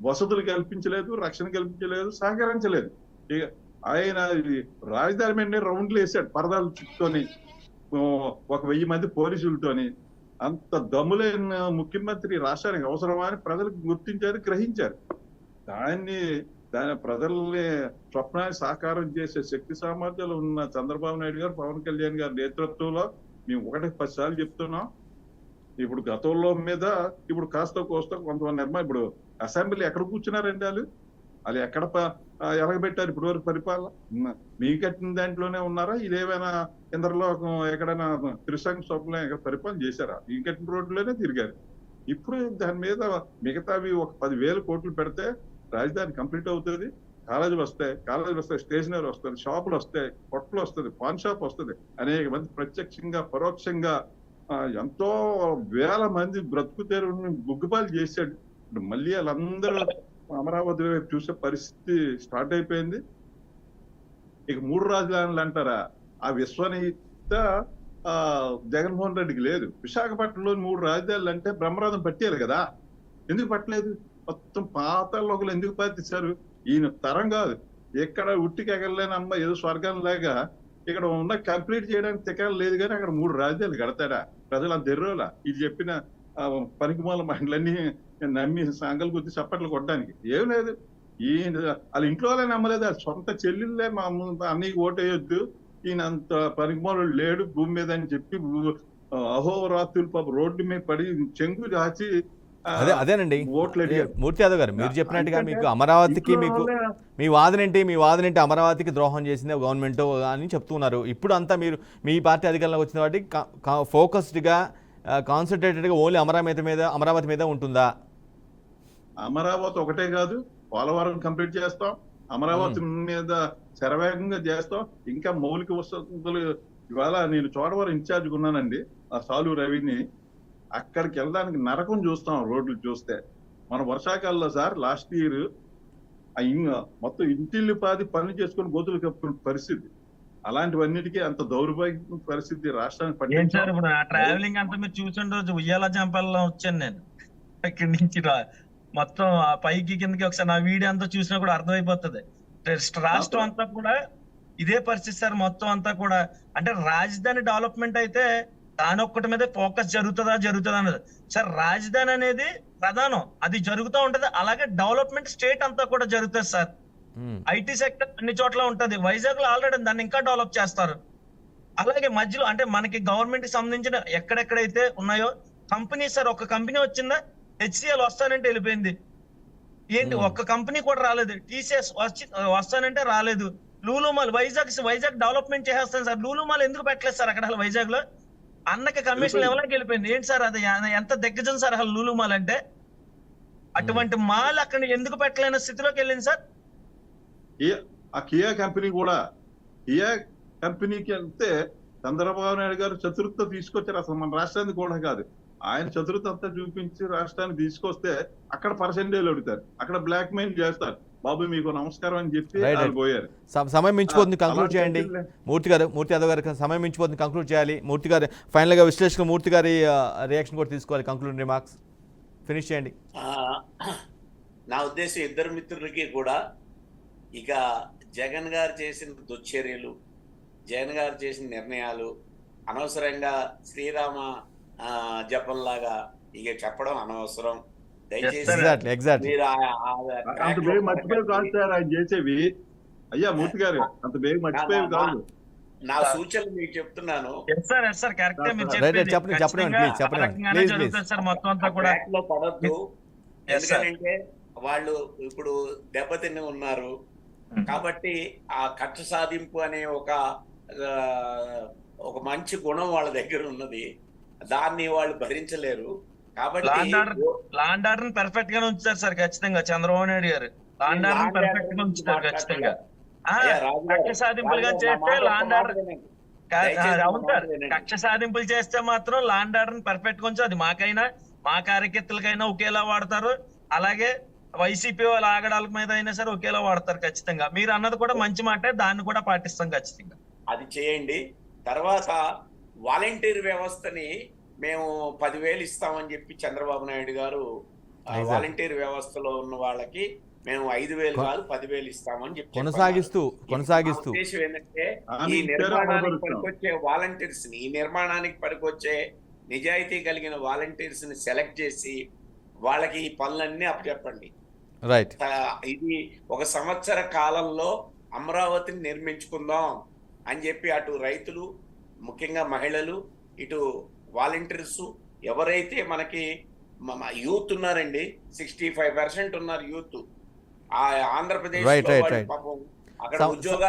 వసతులు కల్పించలేదు, రక్షణ కల్పించలేదు, సహకరించలేదు. ఇక ఆయన రాజధాని మీద రౌండ్లు వేసాడు పరదాలు చుట్టుకొని 1,000 మంది పోలీసులతోని. అంత దమ్ములైన ముఖ్యమంత్రి రాష్ట్రానికి అవసరమా అని ప్రజలకు గుర్తించారు, గ్రహించారు. దాని ప్రజల్ని స్వప్నాన్ని సాకారం చేసే శక్తి సామర్థ్యాలు ఉన్న చంద్రబాబు నాయుడు గారు, పవన్ కళ్యాణ్ గారి నేతృత్వంలో మేము 10 సార్లు చెప్తున్నాం. ఇప్పుడు గతంలో మీద ఇప్పుడు కాస్త కోస్త కొంతమంది ఇప్పుడు అసెంబ్లీ ఎక్కడ కూర్చున్నారండి వాళ్ళు ఎక్కడ ఎలగబెట్టారు ఇప్పుడు వరకు పరిపాలన? మీ కట్టిన దాంట్లోనే ఉన్నారా? ఇదేమైనా ఇంద్రలోకం ఎక్కడైనా త్రిశంఖ స్వప్నం ఎక్కడ పరిపాలన చేశారా? మీ కట్టిన రోడ్లోనే తిరిగారు. ఇప్పుడు దాని మీద మిగతావి 10,000 కోట్లు పెడితే రాజధాని కంప్లీట్ అవుతుంది. కాలేజీలు వస్తాయి, స్టేషనరీ వస్తుంది, షాపులు వస్తాయి, కొట్లు వస్తుంది, పాన్ షాప్ వస్తుంది. అనేక మంది ప్రత్యక్షంగా పరోక్షంగా ఎంతో వేల మంది బ్రతుకు తెరువుని గుగ్గుపాలు చేశాడు. ఇప్పుడు మళ్ళీ వాళ్ళందరూ అమరావతి వైపు చూసే పరిస్థితి స్టార్ట్ అయిపోయింది. ఇక 3 రాజధానులు అంటారా? ఆ విశ్వనీయత జగన్మోహన్ రెడ్డికి లేదు. విశాఖపట్నంలో 3 రాజధానులు అంటే బ్రహ్మరథం పట్టారు కదా, ఎందుకు పట్టలేదు? మొత్తం పాతాళలోకలు ఎందుకు పాతిస్తారు? ఈయన తరం కాదు. ఎక్కడ ఉట్టికి ఎగరలేని అమ్మ ఏదో స్వర్గం లాగా ఇక్కడ ఉన్న కంప్లీట్ చేయడానికి తిక్కలు లేదు, కానీ అక్కడ 3 రాజధానులు కడతాడా? ప్రజలు అంత ఎర్రోలా ఇది చెప్పిన పనికిమాల మహిళలన్నీ నమ్మి సంఘాలు గుర్తి చప్పట్లు కొట్టడానికి ఏం లేదు. ఈ వాళ్ళ ఇంట్లో వాళ్ళే నమ్మలేదు, వాళ్ళ సొంత చెల్లెళ్ళే మా అన్నయ్య ఓటేయొద్దు, ఈయన అంత పరిమాణుడు లేడు భూమి మీద అని చెప్పి అహోరాత్రులు పాప రోడ్డు మీద పడి చెంగు దాచి అదేనండి ఓట్లు అడిగారు. మూర్తి యాదవ్ గారు మీరు చెప్పినట్టుగా మీకు అమరావతికి మీకు మీ వాదనేంటి అమరావతికి ద్రోహం చేసింది గవర్నమెంట్ అని చెప్తున్నారు. ఇప్పుడు అంతా మీరు మీ పార్టీ అధికారంలోకి వచ్చిన వాటికి ఫోకస్డ్గా కాన్సన్ట్రేటెడ్గా ఓన్లీ అమరావతి మీద ఉంటుందా? అమరావతి ఒకటే కాదు, పోలవరం కంప్లీట్ చేస్తాం, అమరావతి మీద శరవేగంగా చేస్తాం, ఇంకా మౌలిక వసతులు. ఇవాళ నేను చోడవరం ఇన్ఛార్జ్గా ఉన్నానండి, ఆ సాలు రవిని. అక్కడికి వెళ్ళడానికి నరకం చూస్తాం రోడ్లు చూస్తే. మన వర్షాకాలంలో సార్ లాస్ట్ ఇయర్ మొత్తం ఇంటిల్లి పాది పనులు చేసుకుని గోతులు కప్పుకునే పరిస్థితి. అలాంటివన్నిటికీ అంత దౌర్భాగ్య పరిస్థితి రాష్ట్రానికి ట్రావెలింగ్ అంతా మీరు చూసిన రోజు ఉయ్యాల జంపాలలో వచ్చాను నేను ఇక్కడి నుంచి మొత్తం ఆ పైకి కిందకి ఒకసారి నా వీడియో అంతా చూసినా కూడా అర్థమైపోతుంది. రాష్ట్రం అంతా కూడా ఇదే పరిస్థితి సార్. మొత్తం అంతా కూడా అంటే రాజధాని డెవలప్మెంట్ అయితే దాని ఒక్కటి మీద ఫోకస్ జరుగుతుందా అన్నది సార్. రాజధాని అనేది ప్రధానం, అది జరుగుతూ ఉంటది. అలాగే డెవలప్మెంట్ స్టేట్ అంతా కూడా జరుగుతుంది సార్. ఐటీ సెక్టర్ అన్ని చోట్ల ఉంటది. వైజాగ్ లో ఆల్రెడీ దాన్ని ఇంకా డెవలప్ చేస్తారు. అలాగే మధ్యలో అంటే మనకి గవర్నమెంట్ కి సంబంధించిన ఎక్కడెక్కడైతే ఉన్నాయో కంపెనీ సార్, ఒక కంపెనీ వచ్చిందా, హెచ్సిఎల్ వస్తానంటే వెళ్ళిపోయింది. ఏంటి ఒక్క కంపెనీ కూడా రాలేదు. టీసీఎస్ వస్తానంటే రాలేదు. లూలు మాల్ వైజాగ్ డెవలప్మెంట్ చేసేస్తాను సార్. లూలు మాల్ ఎందుకు పెట్టలేదు సార్ అక్కడ వైజాగ్ లో? అన్నకి కమిషన్ ఎవరికి వెళ్ళిపోయింది. ఏంటి సార్ అది ఎంత దిగ్గజం సార్ అసలు లూలు మాల్ అంటే? అటువంటి మాల్ అక్కడ ఎందుకు పెట్టలేని స్థితిలోకి వెళ్ళింది సార్. ఆ కియా కంపెనీ కూడా, కియా కంపెనీకి వెళ్తే చంద్రబాబు నాయుడు గారు చతుర్థ తీసుకొచ్చారు. అసలు మన రాష్ట్రానికి కూడా కాదు, ఆయన చతుర్థ అంతా చూపించి రాష్ట్రాన్ని తీసుకొస్తే అక్కడ పర్సెంటేజ్ అడుగుతారు, అక్కడ బ్లాక్ మెయిల్ చేస్తారు. బాబు మీకు నమస్కారం అని చెప్పి పోయారు. సమయం మించిపోతుంది, కంక్లూడ్ చేయండి మూర్తి యాదవ్ గారు. సమయం మించిపోతుంది, కంక్లూడ్ చేయాలి. మూర్తి గారు ఫైనల్ గా విశ్లేషకులు మూర్తి గారి రియాక్షన్ కూడా తీసుకోవాలి. కంక్లూడ్ రిమార్క్స్ ఫినిష్ చేయండి. నా ఉద్దేశం ఇద్దరు మిత్రులకి కూడా ఇక జగన్ గారు చేసిన దుశ్చర్యలు, జగన్ గారు చేసిన నిర్ణయాలు అనవసరంగా శ్రీరామ జపంలాగా ఇక చెప్పడం అనవసరం. దయచేసి మర్చిపోయి కాదు సార్ ఆయన చేసేవి. అయ్యా మూర్తి గారు అంత బేగ మర్చిపోయేవి కాదు. నా సూచనలు మీకు చెప్తున్నాను. పడద్దు, ఎందుకంటే వాళ్ళు ఇప్పుడు దెబ్బతిని ఉన్నారు కాబట్టి ఆ కక్ష సాధింపు అనే ఒక మంచి గుణం వాళ్ళ దగ్గర ఉన్నది, దాన్ని వాళ్ళు భరించలేరు. కాబట్టి లాండ్ ఆర్డర్ పర్ఫెక్ట్ గానే ఉంచుతారు సార్ ఖచ్చితంగా. చంద్రబాబు నాయుడు గారు లాండ్ ఆర్డర్ పర్ఫెక్ట్ గా ఉంచుతారు ఖచ్చితంగా. కక్ష సాధింపులుగా చేస్తే లాండ్ ఆర్డర్ అవును సార్. కక్ష సాధింపులు చేస్తే మాత్రం లాండ్ ఆర్డర్ పర్ఫెక్ట్ గా ఉంచు. అది మాకైనా మా కార్యకర్తలకైనా ఒకేలా వాడతారు, అలాగే వైసీపీ వాళ్ళ ఆగడాల మీద అయినా సరే ఒకేలా వాడతారు ఖచ్చితంగా. మీరు అన్నది కూడా మంచి మాట, దాన్ని కూడా పాటిస్తాం ఖచ్చితంగా. అది చేయండి. తర్వాత వాలంటీర్ వ్యవస్థని మేము 10,000 ఇస్తామని చెప్పి చంద్రబాబు నాయుడు గారు వాలంటీర్ వ్యవస్థలో ఉన్న వాళ్ళకి మేము 5,000 కాదు 10,000 ఇస్తామని చెప్పి కొనసాగిస్తూ ఉద్దేశం ఏంటంటే ఈ నిర్మాణానికి పనికొచ్చే వాలంటీర్స్ ని, ఈ నిర్మాణానికి పనికొచ్చే నిజాయితీ కలిగిన వాలంటీర్స్ ని సెలెక్ట్ చేసి వాళ్ళకి ఈ పనులన్నీ అప్పచెప్పండి. రైట్, ఇది 1 సంవత్సర కాలంలో అమరావతిని నిర్మించుకుందాం అని చెప్పి అటు రైతులు, ముఖ్యంగా మహిళలు, ఇటు వాలంటీర్స్, ఎవరైతే మనకి యూత్ ఉన్నారండి, 65% ఉన్నారు యూత్ ఆంధ్రప్రదేశ్.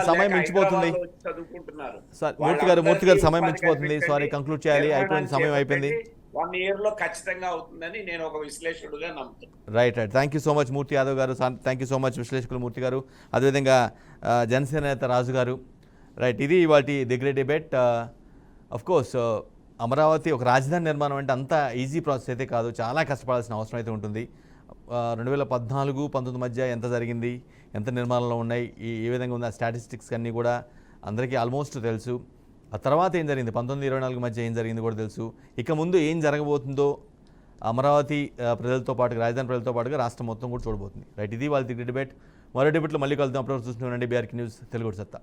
సమయం మించిపోతుంది చదువుకుంటున్నారు. మూర్తి గారు సమయం మించిపోతుంది, సారీ కంక్లూడ్ చేయాలి. అయిపోయింది, సమయం అయిపోయింది. 1 year లో ఖచ్చితంగా అవుతుందని నేను ఒక విశ్లేషకుడుగా నమ్ముతున్నాను. Right. Thank you so much Murthy Yadav గారు. థ్యాంక్ యూ సో మచ్ విశ్లేషకులు మూర్తి గారు, అదేవిధంగా జనసేన నేత రాజు గారు. రైట్, ఇది ఇవాటి the great debate. Of course Amaravati ఒక రాజధాని నిర్మాణం అంటే అంత ఈజీ ప్రాసెస్ అయితే కాదు, చాలా కష్టపడాల్సిన అవసరం అయితే ఉంటుంది. 2014-19 మధ్య ఎంత జరిగింది, ఎంత నిర్మాణంలో ఉన్నాయి, ఏ విధంగా ఉంది, ఆ స్టాటిస్టిక్స్ అన్నీ కూడా అందరికీ ఆల్మోస్ట్ తెలుసు. ఆ తర్వాత ఏం జరిగింది, 19-24 మధ్య ఏం జరిగింది కూడా తెలుసు. ఇక ముందు ఏం జరగబోతుందో అమరావతి ప్రజలతో పాటుగా, రాజధాని ప్రజలతో పాటుగా రాష్ట్రం మొత్తం కూడా చూడబోతుంది. రైట్, ఇది వాళ్ళ డిబేట్. మరో డిబేట్లో మళ్ళీ కలుద్దాం. అప్పుడు చూస్తూనే ఉండండి బీఆర్కే న్యూస్ తెలుగు సత్తా.